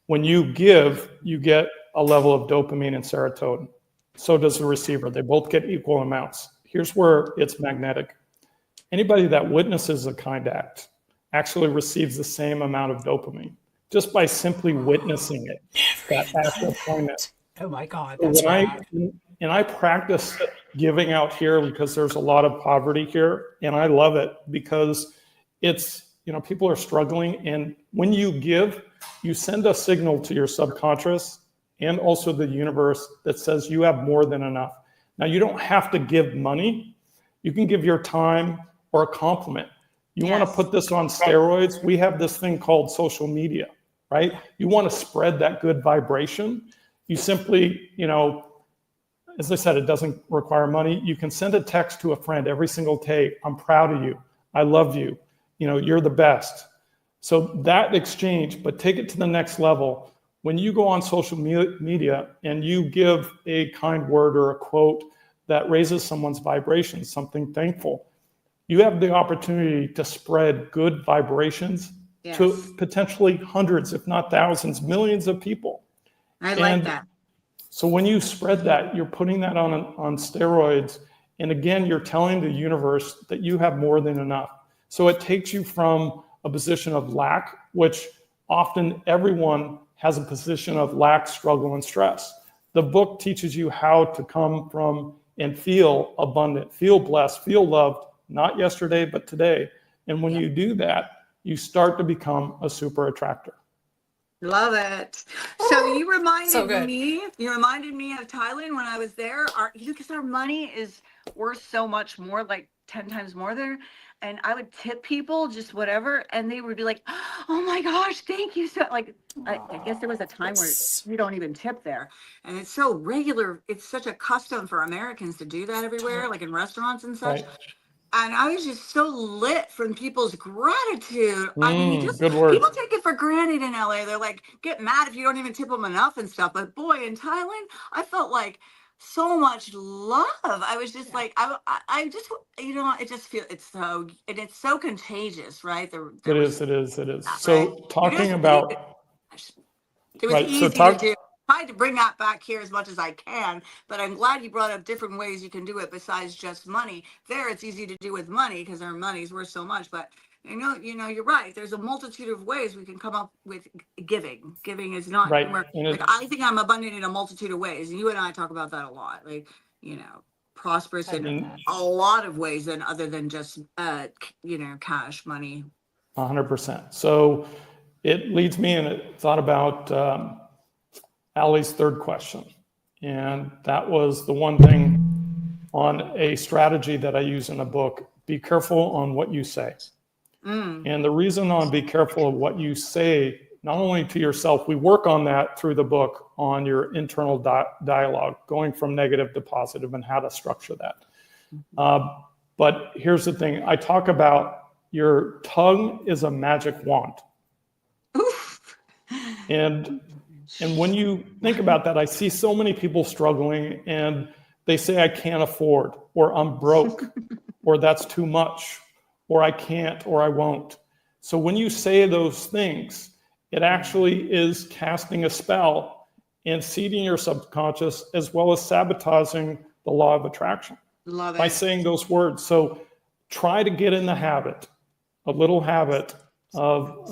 when you give, you get a level of dopamine and serotonin. So does the receiver. They both get equal amounts. Here's where it's magnetic. Anybody that witnesses a kind act actually receives the same amount of dopamine just by simply witnessing it. That act of kindness. Oh my God, So that's when right. I practice giving out here because there's a lot of poverty here, and I love it because it's, people are struggling, and when you give, you send a signal to your subconscious and also the universe that says you have more than enough. Now, you don't have to give money. You can give your time or a compliment. You want to put this on steroids? We have this thing called social media, right? You want to spread that good vibration. You simply, as I said, it doesn't require money. You can send a text to a friend every single day. I'm proud of you. I love you. You're the best. So that exchange, but take it to the next level. When you go on social media and you give a kind word or a quote that raises someone's vibration, something thankful, you have the opportunity to spread good vibrations to potentially hundreds, if not thousands, millions of people. I like that. So when you spread that, you're putting that on steroids. And again, you're telling the universe that you have more than enough. So it takes you from a position of lack, which often everyone has a position of lack, struggle, and stress. The book teaches you how to come from and feel abundant, feel blessed, feel loved, not yesterday, but today. And when you do that, you start to become a super attractor. Love it. So you reminded good. me of Thailand when I was there. Because our money is worth so much more, like 10 times more there. And I would tip people just whatever, and they would be like, "Oh my gosh, thank you so." Like, I guess there was a time where you don't even tip there, and it's so regular. It's such a custom for Americans to do that everywhere, like in restaurants and such. Right. And I was just so lit from people's gratitude. I mean, Good word. people take it for granted in LA. They're like, get mad if you don't even tip them enough and stuff. But boy, in Thailand, I felt like so much love. I was just like, I just, it just feels, it's so contagious, right? It is. So right? talking about, It was right, easy to do. I tried to bring that back here as much as I can, but I'm glad you brought up different ways you can do it besides just money. There, it's easy to do with money because our money's worth so much. But you're right. There's a multitude of ways we can come up with giving. Giving is not right. like I think I'm abundant in a multitude of ways, and you and I talk about that a lot. Like prosperous in a lot of ways than other than just cash money. 100%. So it leads me, and it thought about Allie's third question. And that was the one thing on a strategy that I use in a book: be careful on what you say. And the reason on be careful of what you say, not only to yourself, we work on that through the book on your internal dialogue, going from negative to positive and how to structure that. But here's the thing. I talk about your tongue is a magic wand. And when you think about that, I see so many people struggling and they say, I can't afford, or I'm broke, or that's too much, or I can't, or I won't. So when you say those things, it actually is casting a spell and seeding your subconscious, as well as sabotaging the law of attraction. Love it. By saying those words. So try to get in the habit, a little habit of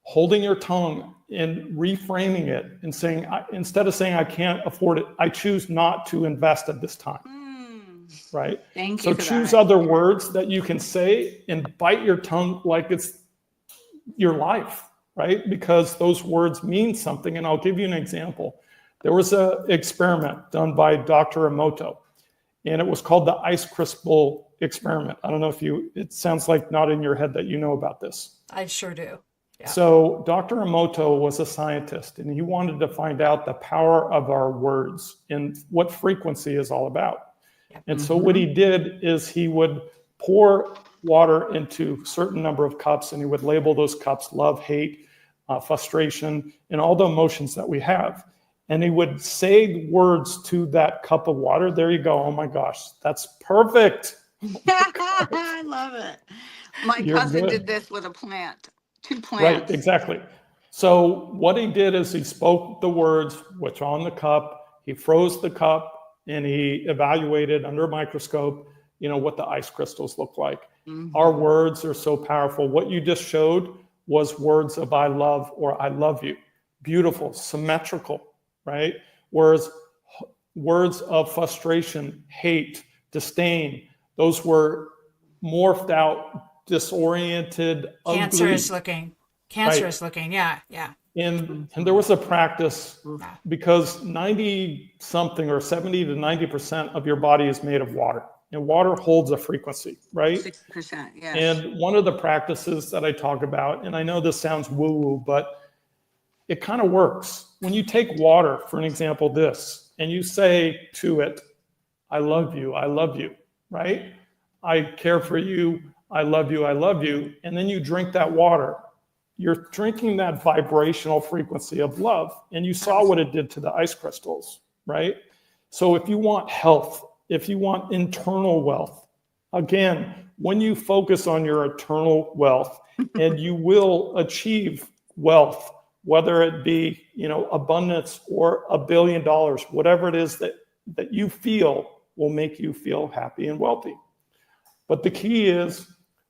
holding your tongue and reframing it and saying, instead of saying I can't afford it, I choose not to invest at this time. Right? Thank you. So choose other words that you can say and bite your tongue like it's your life, right? Because those words mean something. And I'll give you an example. There was an experiment done by Dr. Emoto, and it was called the ice crystal experiment. I don't know if it sounds like not in your head that you know about this. I sure do. Yeah. So Dr. Emoto was a scientist, and he wanted to find out the power of our words and what frequency is all about. And so what he did is he would pour water into a certain number of cups, and he would label those cups love, hate, frustration, and all the emotions that we have. And he would say words to that cup of water. There you go. Oh my gosh, that's perfect. I love it. My You're cousin did good. this with a plant, 2 Right, plants. exactly. So what he did is he spoke the words which on the cup, he froze the cup, and he evaluated under a microscope, what the ice crystals look like. Our words are so powerful. What you just showed was words of I love or I love you. Beautiful, symmetrical, right? Whereas words of frustration, hate, disdain, those were morphed out, disoriented, ugly. Cancerous looking. Yeah. And there was a practice Yeah. because 90 something or 70 to 90% of your body is made of water, and water holds a frequency, right? 6%, yes. And one of the practices that I talk about, and I know this sounds woo-woo, but it kind of works. When you take water, for an example, this, and you say to it, I love you, right? I care for you, I love you, and then you drink that water. You're drinking that vibrational frequency of love, and you saw what it did to the ice crystals, right? So if you want health, if you want internal wealth, again, when you focus on your eternal wealth, and you will achieve wealth, whether it be, abundance or $1 billion, whatever it is that you feel will make you feel happy and wealthy. But the key is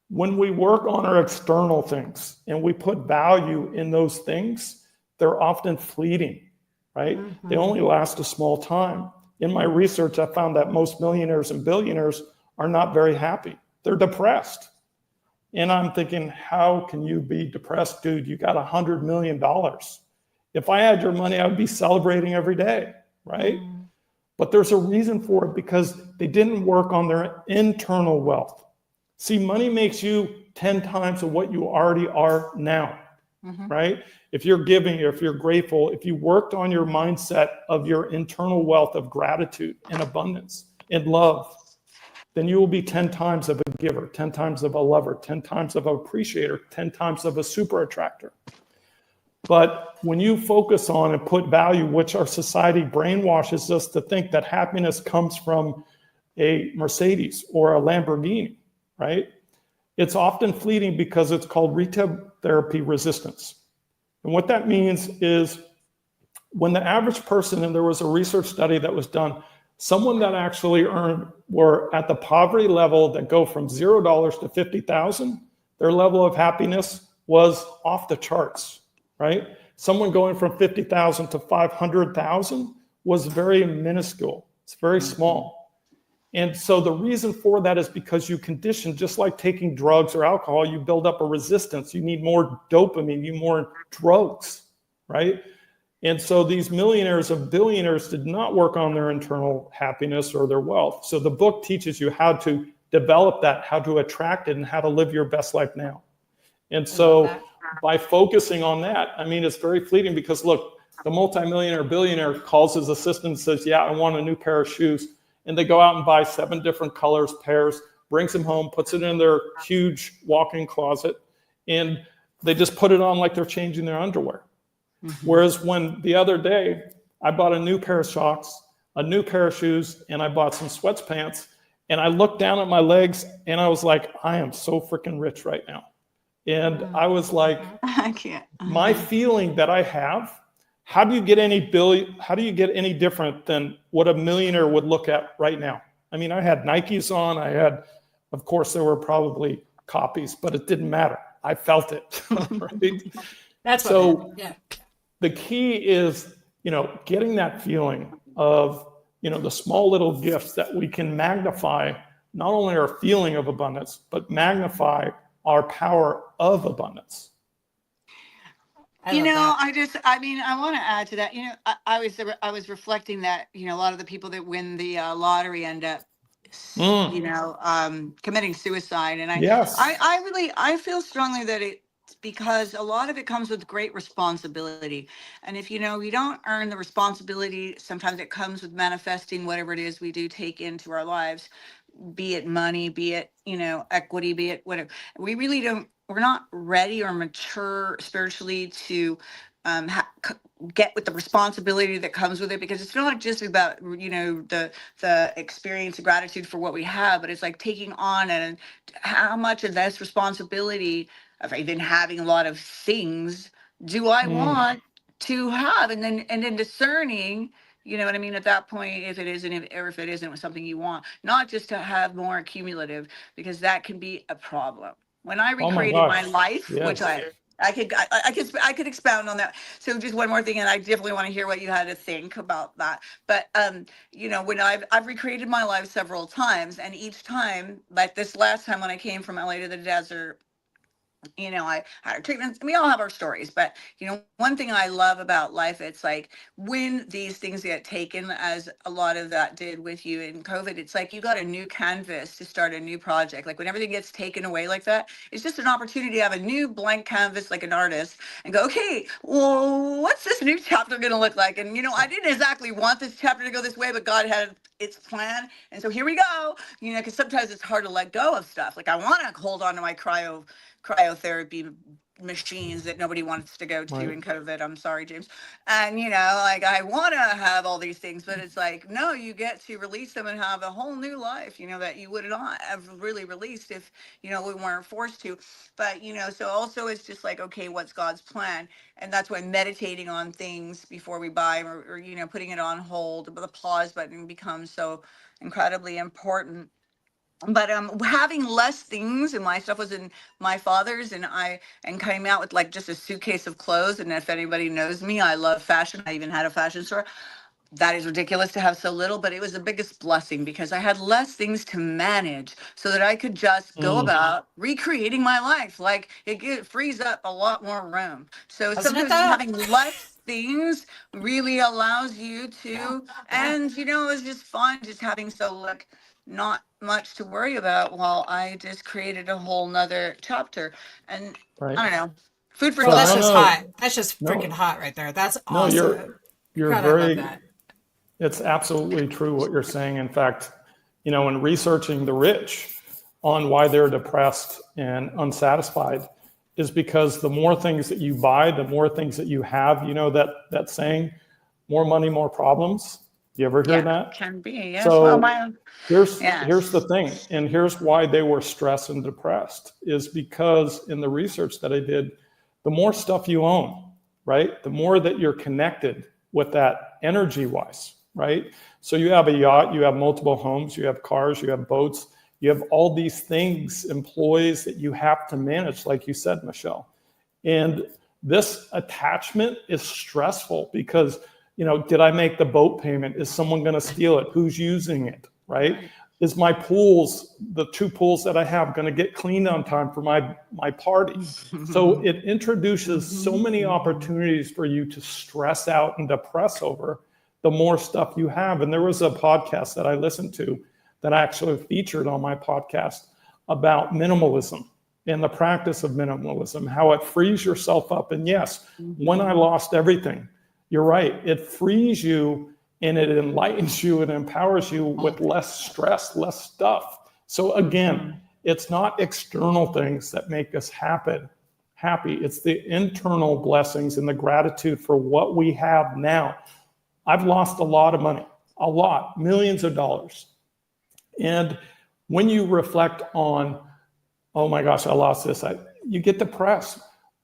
when we work on our external things and we put value in those things, they're often fleeting, right? They only last a small time. In my research, I found that most millionaires and billionaires are not very happy. They're depressed. And I'm thinking, how can you be depressed, dude? You got $100 million. If I had your money, I would be celebrating every day, right? But there's a reason for it, because they didn't work on their internal wealth. See, money makes you 10 times of what you already are now, right? If you're giving, or if you're grateful, if you worked on your mindset of your internal wealth of gratitude and abundance and love, then you will be 10 times of a giver, 10 times of a lover, 10 times of an appreciator, 10 times of a super attractor. But when you focus on and put value, which our society brainwashes us to think that happiness comes from a Mercedes or a Lamborghini, right? It's often fleeting because it's called retail therapy resistance. And what that means is when the average person, and there was a research study that was done, someone that actually were at the poverty level that go from $0 to 50,000, their level of happiness was off the charts, right? Someone going from 50,000 to 500,000 was very minuscule. It's very small. And so the reason for that is because you condition, just like taking drugs or alcohol, you build up a resistance. You need more dopamine, you need more drugs, right? And so these millionaires and billionaires did not work on their internal happiness or their wealth. So the book teaches you how to develop that, how to attract it, and how to live your best life now. And so by focusing on that, it's very fleeting, because look, the multimillionaire, billionaire calls his assistant and says, yeah, I want a new pair of shoes. And they go out and buy 7 different colors, pairs, brings them home, puts it in their huge walk-in closet, and they just put it on like they're changing their underwear. Whereas when the other day, I bought a new pair of socks, a new pair of shoes, and I bought some sweatpants, and I looked down at my legs and I was like, I am so freaking rich right now. And I was like, I can't. my feeling that I have, how do you get any different than what a millionaire would look at right now? I had Nikes on, of course, there were probably copies, but it didn't matter. I felt it, right? That's what so. Yeah. The key is, getting that feeling of, the small little gifts that we can magnify, not only our feeling of abundance, but magnify our power of abundance. I want to add to that. I was reflecting that, a lot of the people that win the lottery end up, committing suicide. And I feel strongly that it's because a lot of it comes with great responsibility. And if, you don't earn the responsibility, sometimes it comes with manifesting whatever it is we do take into our lives. be it money, be it, equity, be it whatever. We're not ready or mature spiritually to um, ha- c- get with the responsibility that comes with it, because it's not just about, the experience of gratitude for what we have, but it's like taking on and how much of this responsibility of even having a lot of things do I Mm, want to have, and then discerning, you know what I mean, at that point, if it isn't, or if it isn't something you want, not just to have more accumulative, because that can be a problem. When I oh my recreated my gosh. life, which Yes. I could expound on that. So just one more thing, and I definitely want to hear what you had to think about that. But when I've recreated my life several times, and each time, like this last time when I came from LA to the desert, I had treatments, and we all have our stories. But one thing I love about life, it's like when these things get taken, as a lot of that did with you in COVID, it's like you got a new canvas to start a new project. Like when everything gets taken away like that, it's just an opportunity to have a new blank canvas, like an artist, and go, okay, well, what's this new chapter going to look like? And I didn't exactly want this chapter to go this way, but God had its plan, and so here we go. Because sometimes it's hard to let go of stuff. Like I want to hold on to my cryotherapy machines that nobody wants to go to Right. in COVID. I'm sorry, James. And like I want to have all these things, but it's like, no, you get to release them and have a whole new life, that you would not have really released if, we weren't forced to. But, so also it's just like, okay, what's God's plan? And that's why meditating on things before we buy, or putting it on hold, the pause button becomes so incredibly important. But having less things, and my stuff was in my father's, and came out with like just a suitcase of clothes. And if anybody knows me, I love fashion. I even had a fashion store. That is ridiculous to have so little, but it was the biggest blessing, because I had less things to manage, so that I could just go Mm, about recreating my life. Like frees up a lot more room. So Doesn't it sometimes just though? having less things really allows you to, and it was just fun just having so like not much to worry about, while I just created a whole nother chapter. And right. I don't know, food for Girl, So that's no, thought. just no, hot. That's just freaking no, hot right there. That's no, awesome. you're God, I love very, that. it's absolutely true what you're saying. In fact, in researching the rich on why they're depressed and unsatisfied is because the more things that you buy, the more things that you have, that saying, more money, more problems. You ever hear Yeah, that? can be. Yes. Well, So my here's the yes. thing, and here's why they were stressed and depressed, is because in the research that I did, the more stuff you own, right, the more that you're connected with that energy wise, right? So you have a yacht, you have multiple homes, you have cars, you have boats, you have all these things, employees that you have to manage, like you said, Michele. And this attachment is stressful because, did I make the boat payment? Is someone going to steal it? Who's using it? Right? Right. Is my pools, the two pools that I have, going to get cleaned on time for my party? So it introduces so many opportunities for you to stress out and depress over the more stuff you have. And there was a podcast that I listened to that I actually featured on my podcast about minimalism and the practice of minimalism, how it frees yourself up. And yes, when I lost everything, you're right, it frees you and it enlightens you and empowers you with less stress, less stuff. So again, it's not external things that make us happy. It's the internal blessings and the gratitude for what we have now. I've lost a lot of money, a lot, millions of dollars. And when you reflect on, oh my gosh, I lost this, you get depressed.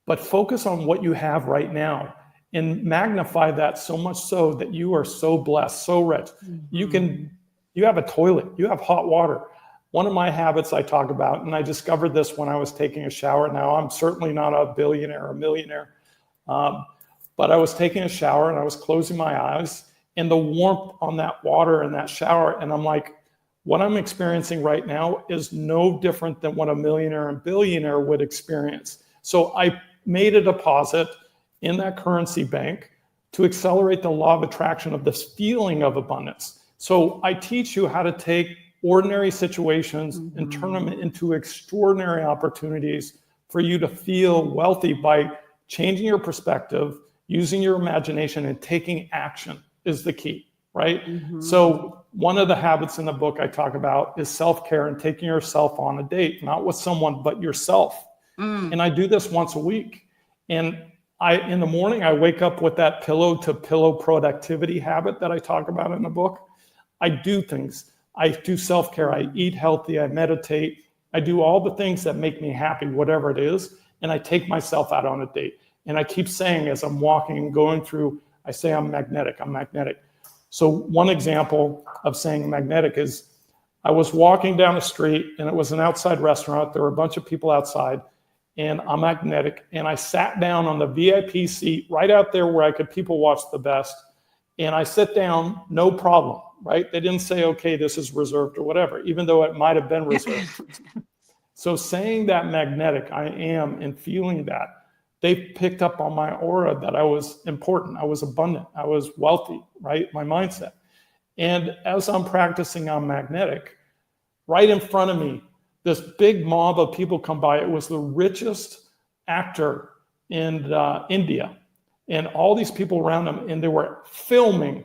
But focus on what you have right now and magnify that so much so that you are so blessed, so rich. You have a toilet, you have hot water. One of my habits I talk about, and I discovered this when I was taking a shower. Now, I'm certainly not a billionaire or a millionaire, but I was taking a shower and I was closing my eyes, and the warmth on that water and that shower, and I'm like, what I'm experiencing right now is no different than what a millionaire and billionaire would experience. So I made a deposit in that currency bank to accelerate the law of attraction of this feeling of abundance. So I teach you how to take ordinary situations and turn them into extraordinary opportunities for you to feel wealthy by changing your perspective, using your imagination, and taking action is the key. right? So one of the habits in the book I talk about is self-care and taking yourself on a date, not with someone, but yourself. And I do this once a week. And in the morning, I wake up with that pillow to pillow productivity habit that I talk about in the book. I do things. I do self-care. I eat healthy. I meditate. I do all the things that make me happy, whatever it is. And I take myself out on a date. And I keep saying as I'm walking and going through, I say, I'm magnetic. I'm magnetic. So one example of saying magnetic is I was walking down the street and it was an outside restaurant. There were a bunch of people outside. And I'm magnetic, and I sat down on the VIP seat right out there where I could people watch the best, and I sit down, no problem, right? They didn't say, okay, this is reserved or whatever, even though it might have been reserved. So saying that magnetic, I am, and feeling that, they picked up on my aura that I was important, I was abundant, I was wealthy, right? My mindset. And as I'm practicing I'm magnetic, right in front of me, this big mob of people come by. It was the richest actor in India. And all these people around him, and they were filming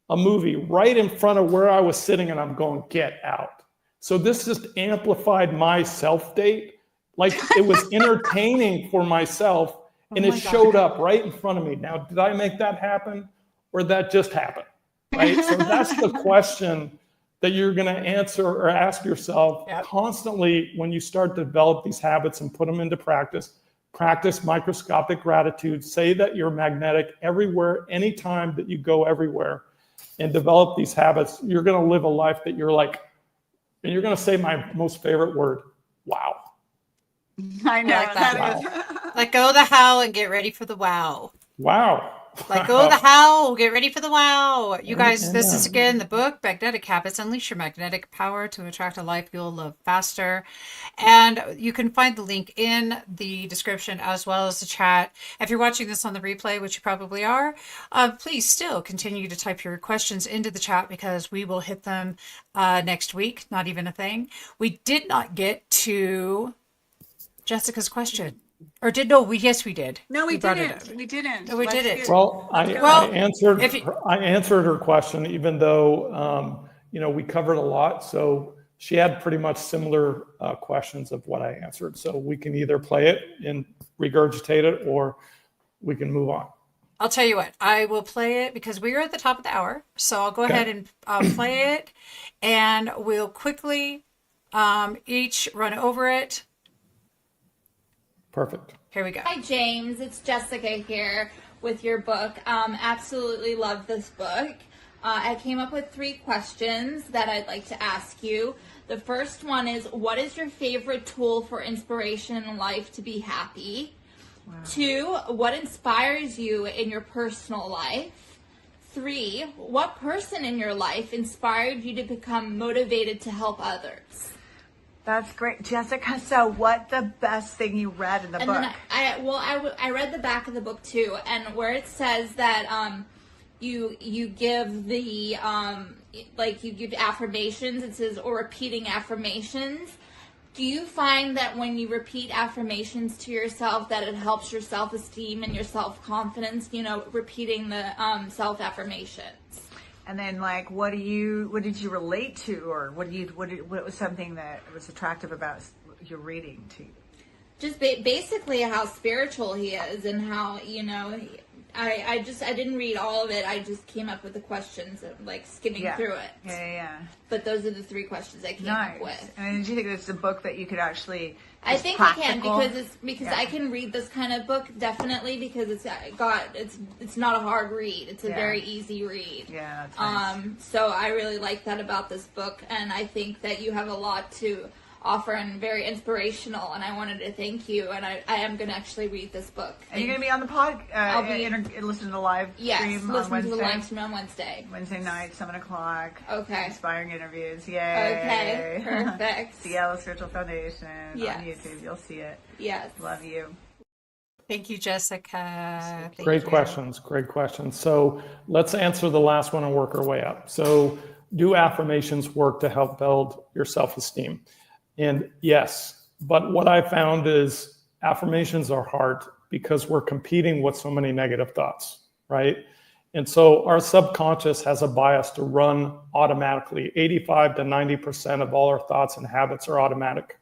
a movie right in front of where I was sitting, and I'm going, get out. So this just amplified my self-date. Like it was entertaining for myself, and it showed up right in front of me. Now, did I make that happen, or that just happened? Right? So that's the question that you're going to answer or ask yourself constantly when you start to develop these habits and put them into practice. Practice microscopic gratitude. Say that you're magnetic everywhere, anytime that you go everywhere, and develop these habits. You're going to live a life that you're like, and you're going to say my most favorite word, wow. I know. like that. Wow. Let go of the how and get ready for the wow. Wow. Let go of the how, get ready for the wow. You guys, this is again the book, Magnetic Habits. Unleash your magnetic power to attract a life you'll love faster. And you can find the link in the description as well as the chat. If you're watching this on the replay, which you probably are, please still continue to type your questions into the chat because we will hit them next week. Not even a thing. We did not get to Jessica's question. Or did no? Yes, we did. No, we brought didn't. it up. We didn't. No, we didn't. Well, I answered her question, even though we covered a lot. So she had pretty much similar questions of what I answered. So we can either play it and regurgitate it, or we can move on. I'll tell you what. I will play it because we are at the top of the hour. So I'll go ahead and play it, and we'll quickly each run over it. Perfect. Here we go. Hi, James. It's Jessica here with your book. Absolutely love this book. I came up with 3 questions that I'd like to ask you. The first one is, what is your favorite tool for inspiration in life to be happy? Wow. 2, what inspires you in your personal life? 3, what person in your life inspired you to become motivated to help others? That's great, Jessica. So what's the best thing you read in the book? Then I read the back of the book too, and where it says that you give the you give affirmations. It says, or repeating affirmations. Do you find that when you repeat affirmations to yourself that it helps your self-esteem and your self-confidence? Repeating the self-affirmations. And then, what did you relate to, or what was something that was attractive about your reading to you? Just basically how spiritual he is, and how I didn't read all of it. I just came up with the questions, skimming through it. Yeah. But those are the 3 questions I came up with. And did you think it's a book that you could actually? I think practical? I can because I can read this kind of book definitely, because it's not a hard read. It's a very easy read. Yeah, that's nice. So I really like that about this book, and I think that you have a lot to offer and very inspirational, and I wanted to thank you, and I am going to actually read this book. And you're going to be on the pod? I'll be listen to the live stream on Wednesday? Listen to the live stream on Wednesday. Wednesday night, 7 o'clock. Okay. Inspiring interviews. Yay. Okay, perfect. Cielo Spiritual Foundation on YouTube. You'll see it. Yes. Love you. Thank you, Jessica. Great questions. So let's answer the last one and work our way up. So do affirmations work to help build your self-esteem? And yes, but what I found is affirmations are hard because we're competing with so many negative thoughts, right? And so our subconscious has a bias to run automatically. 85 to 90% of all our thoughts and habits are automatic.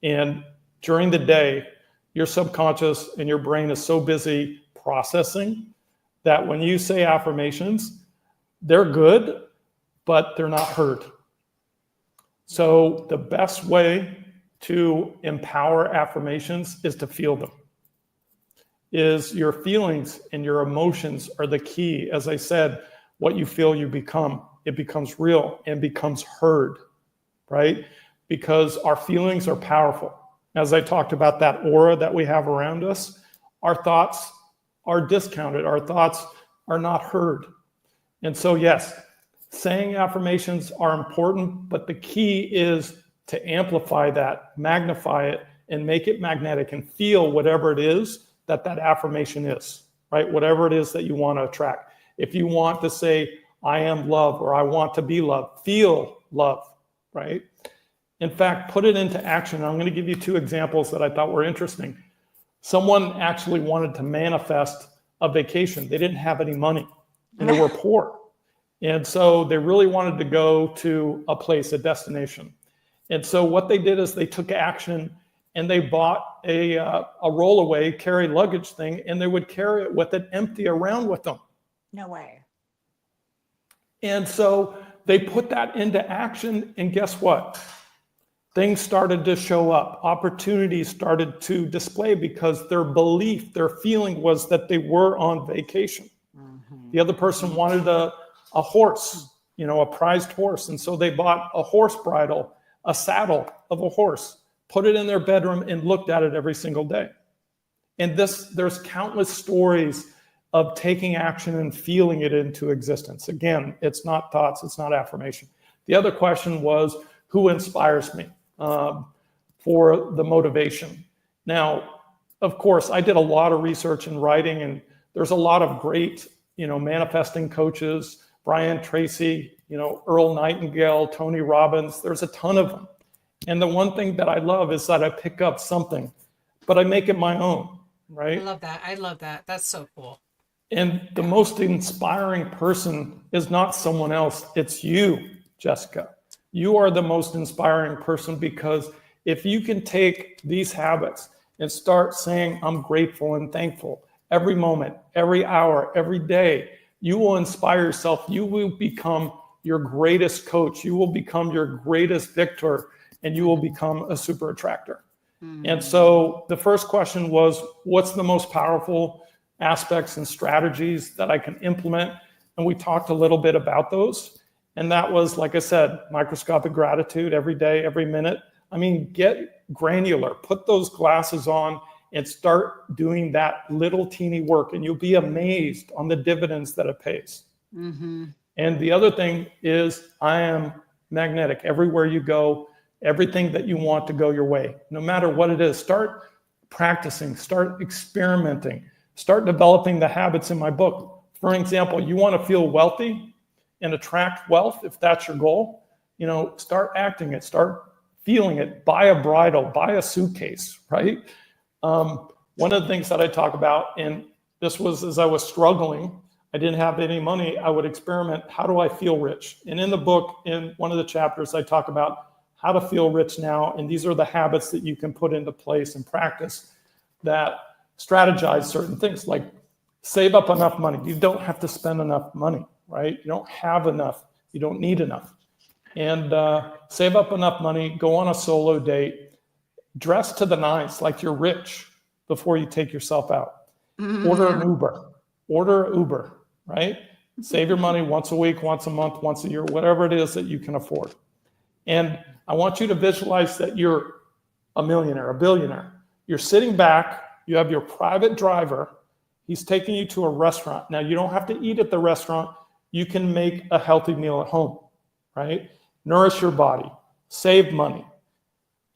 And during the day, your subconscious and your brain is so busy processing that when you say affirmations, they're good, but they're not heard. So the best way to empower affirmations is to feel them. Is your feelings and your emotions are the key. As I said, what you feel, you become. It becomes real and becomes heard, right? Because our feelings are powerful. As I talked about that aura that we have around us, our thoughts are discounted. Our thoughts are not heard. And so, yes, saying affirmations are important, but the key is to amplify that, magnify it, and make it magnetic and feel whatever it is that affirmation is, right? Whatever it is that you want to attract. If you want to say, I am love, or I want to be loved, feel love, right? In fact, put it into action. I'm going to give you 2 examples that I thought were interesting. Someone actually wanted to manifest a vacation. They didn't have any money and they were poor. And so they really wanted to go to a place, a destination. And so what they did is they took action and they bought a rollaway carry luggage thing, and they would carry it with it empty around with them. No way. And so they put that into action, and guess what? Things started to show up. Opportunities started to display because their belief, their feeling was that they were on vacation. Mm-hmm. The other person wanted a horse, a prized horse. And so they bought a horse bridle, a saddle of a horse, put it in their bedroom and looked at it every single day. And there's countless stories of taking action and feeling it into existence. Again, it's not thoughts, it's not affirmation. The other question was, who inspires me for the motivation? Now, of course, I did a lot of research and writing, and there's a lot of great, manifesting coaches, Brian Tracy, Earl Nightingale, Tony Robbins. There's a ton of them. And the one thing that I love is that I pick up something, but I make it my own, right? I love that. That's so cool. And the most inspiring person is not someone else. It's you, Jessica. You are the most inspiring person, because if you can take these habits and start saying, I'm grateful and thankful every moment, every hour, every day, you will inspire yourself. You will become your greatest coach. You will become your greatest victor, and you will become a super attractor. Mm-hmm. And so the first question was, what's the most powerful aspects and strategies that I can implement? And we talked a little bit about those. And that was, like I said, microscopic gratitude every day, every minute. I mean, get granular, put those glasses on and start doing that little teeny work, and you'll be amazed on the dividends that it pays. Mm-hmm. And the other thing is, I am magnetic. Everywhere you go, everything that you want to go your way, no matter what it is, start practicing, start experimenting, start developing the habits in my book. For example, you want to feel wealthy and attract wealth, if that's your goal, start acting it, start feeling it, buy a bridle, buy a suitcase, right? One of the things that I talk about, and this was as I was struggling, I didn't have any money, I would experiment, how do I feel rich? And in the book, in one of the chapters, I talk about how to feel rich now, and these are the habits that you can put into place and practice that strategize certain things, like save up enough money. You don't have to spend enough money, right? You don't have enough, you don't need enough. And save up enough money, go on a solo date, dress to the nines like you're rich before you take yourself out. Mm-hmm. Order an Uber, right? Save your money once a week, once a month, once a year, whatever it is that you can afford. And I want you to visualize that you're a millionaire, a billionaire. You're sitting back, you have your private driver, he's taking you to a restaurant. Now, you don't have to eat at the restaurant. You can make a healthy meal at home, right? Nourish your body, save money,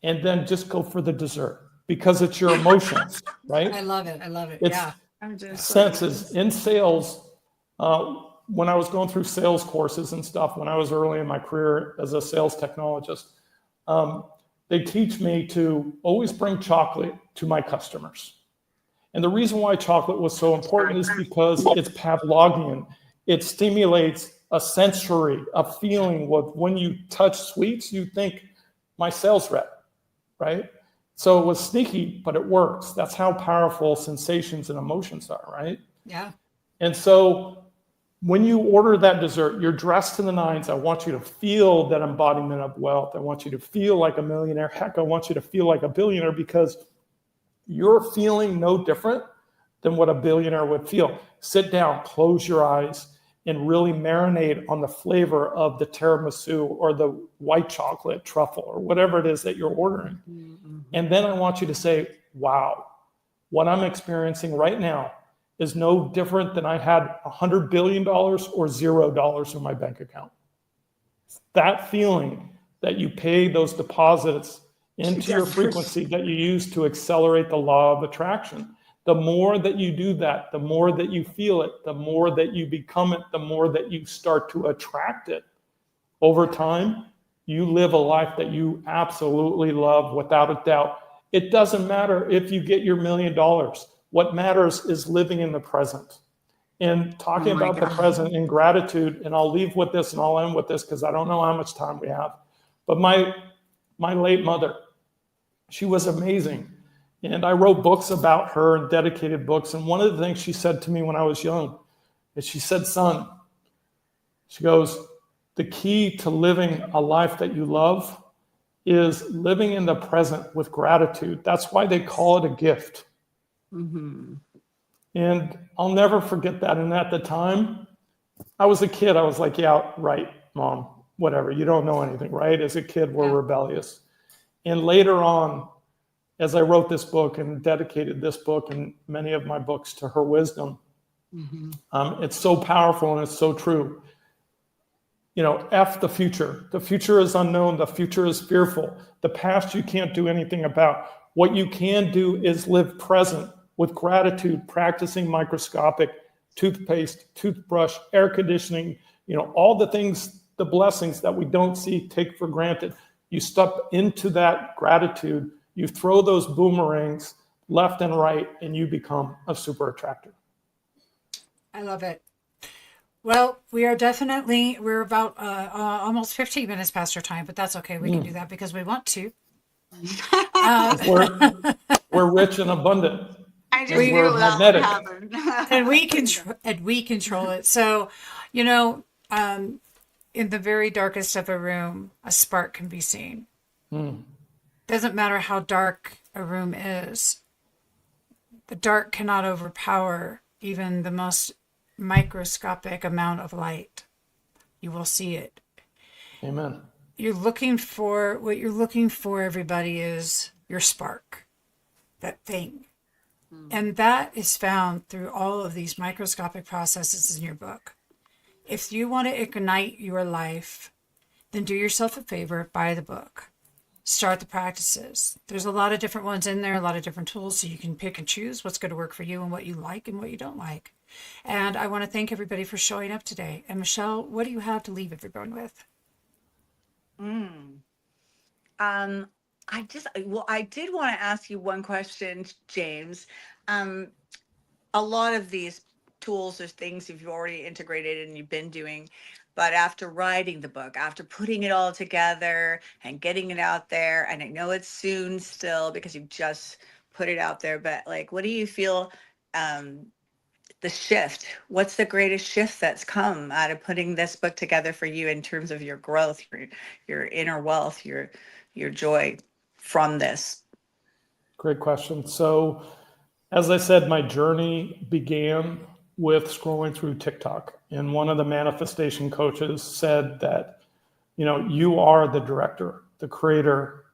and then just go for the dessert, because it's your emotions, right? I love it. It's senses. In sales, when I was going through sales courses and stuff, when I was early in my career as a sales technologist, they teach me to always bring chocolate to my customers. And the reason why chocolate was so important is because it's Pavlovian. It stimulates a sensory, a feeling. When you touch sweets, you think my sales rep, right? So it was sneaky, but it works. That's how powerful sensations and emotions are, right? Yeah. And so when you order that dessert, you're dressed to the nines. I want you to feel that embodiment of wealth. I want you to feel like a millionaire. Heck, I want you to feel like a billionaire, because you're feeling no different than what a billionaire would feel. Sit down, close your eyes, and really marinate on the flavor of the tiramisu or the white chocolate truffle or whatever it is that you're ordering. Mm-hmm. And then I want you to say, wow, what I'm experiencing right now is no different than I had $100 billion or $0 in my bank account. That feeling that you pay those deposits into your frequency that you use to accelerate the law of attraction. The more that you do that, the more that you feel it, the more that you become it, the more that you start to attract it. Over time, you live a life that you absolutely love without a doubt. It doesn't matter if you get your $1 million. What matters is living in the present. And talking about the present in gratitude, and I'll leave with this and I'll end with this because I don't know how much time we have. But my late mother, she was amazing. And I wrote books about her and dedicated books. And one of the things she said to me when I was young is she said, son, she goes, the key to living a life that you love is living in the present with gratitude. That's why they call it a gift. Mm-hmm. And I'll never forget that. And at the time, I was a kid. I was like, yeah, right, Mom, whatever. You don't know anything, right? As a kid, we're rebellious. And later on, as I wrote this book and dedicated this book and many of my books to her wisdom, it's so powerful and it's so true. You know, F the future. The future is unknown. The future is fearful. The past you can't do anything about. What you can do is live present with gratitude, practicing microscopic toothpaste, toothbrush, air conditioning, you know, all the things, the blessings that we don't see, take for granted. You step into that gratitude, you throw those boomerangs left and right, and you become a super attractor. I love it. Well, we're about almost 15 minutes past our time, but that's okay. We can do that because we want to. We're rich and abundant. I just knew that would happen. and we control it. So, you know, in the very darkest of a room, a spark can be seen. Doesn't matter how dark a room is. The dark cannot overpower even the most microscopic amount of light. You will see it. Amen. What you're looking for, everybody, is your spark, that thing. And that is found through all of these microscopic processes in your book. If you want to ignite your life, then do yourself a favor, buy the book. Start the practices. There's a lot of different ones in there, a lot of different tools, so you can pick and choose what's going to work for you and what you like and what you don't like. And I want to thank everybody for showing up today. And Michele, what do you have to leave everyone with? I did want to ask you one question, James. A lot of these tools or things you've already integrated and you've been doing, but after writing the book, after putting it all together and getting it out there, and I know it's soon still because you've just put it out there, but like, what do you feel, the shift, what's the greatest shift that's come out of putting this book together for you in terms of your growth, your inner wealth, your joy from this? Great question. So, as I said, my journey began with scrolling through TikTok. And one of the manifestation coaches said that, you know, you are the director, the creator,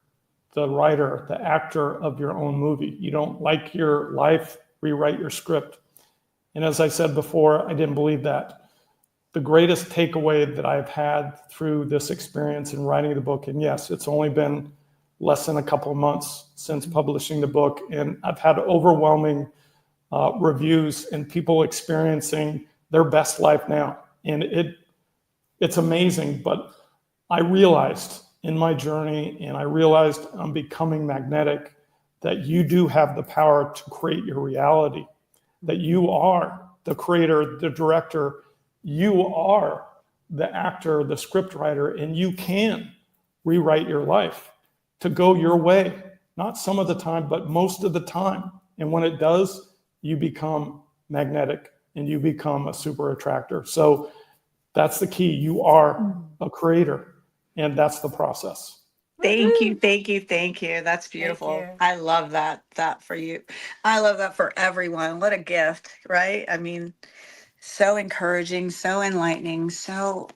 the writer, the actor of your own movie. You don't like your life, rewrite your script. And as I said before, I didn't believe that. The greatest takeaway that I've had through this experience in writing the book, and yes, it's only been less than a couple of months since publishing the book, and I've had overwhelming reviews and people experiencing their best life now. And it's amazing, but I realized in my journey, and I realized I'm becoming magnetic, that you do have the power to create your reality, that you are the creator, the director, you are the actor, the script writer, and you can rewrite your life to go your way, not some of the time, but most of the time. And when it does, you become magnetic and you become a super attractor. So that's the key. You are a creator, and that's the process. Thank you, thank you, thank you. That's Thank beautiful. you. I love that for you. I love that for everyone. What a gift, right? I mean, so encouraging, so enlightening, so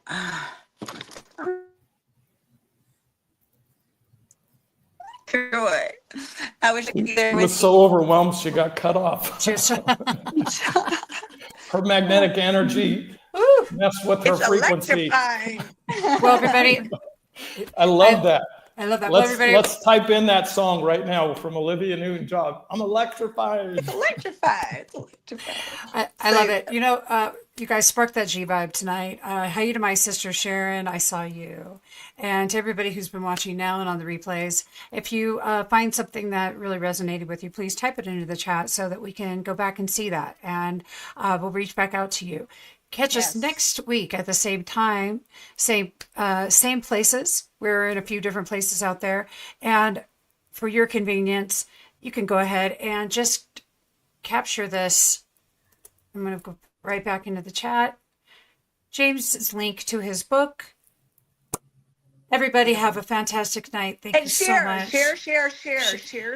through it. I wish I could be there She was with so overwhelmed, she got cut off. Just you. Her magnetic energy Woo. messed with her It's frequency. electrifying. Well, everybody, I love that. I love that. Well, everybody, Let's type in that song right now from Olivia Newton-John. I'm electrified. It's electrified. It's electrified. I love it. You know, you guys sparked that G vibe tonight. Hi to my sister Sharon. I saw you. And to everybody who's been watching now and on the replays, if you find something that really resonated with you, please type it into the chat so that we can go back and see that. And we'll reach back out to you. Catch us Yes. next week at the same time, same places. We're in a few different places out there. And for your convenience, you can go ahead and just capture this. I'm going to go right back into the chat. James's link to his book. Everybody have a fantastic night. Thank you And so much. share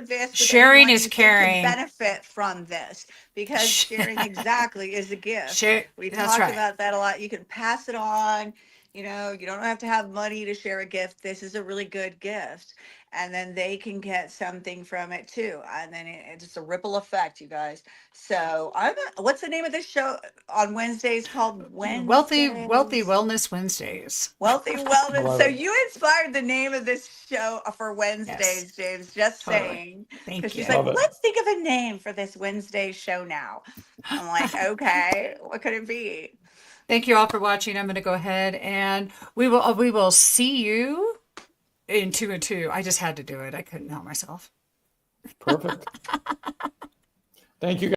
this. With Sharing anyone is you think caring. could benefit from this, because sharing exactly is a gift. Share, We that's talk right. about that a lot. You can pass it on. You know, you don't have to have money to share a gift. This is a really good gift. And then they can get something from it too. And then it's just a ripple effect, you guys. So what's the name of this show on Wednesdays called? Wealthy Wednesdays. Wellness Wednesdays. Wealthy Wellness. Love So it. you inspired the name of this show for Wednesdays, Yes, James. Just totally. saying. Thank Because she's you. like, Love it. let's think of a name for this Wednesday show now. I'm like, okay, what could it be? Thank you all for watching. I'm going to go ahead and we will see you in 2 and 2. I just had to do it. I couldn't help myself. Perfect. Thank you, guys.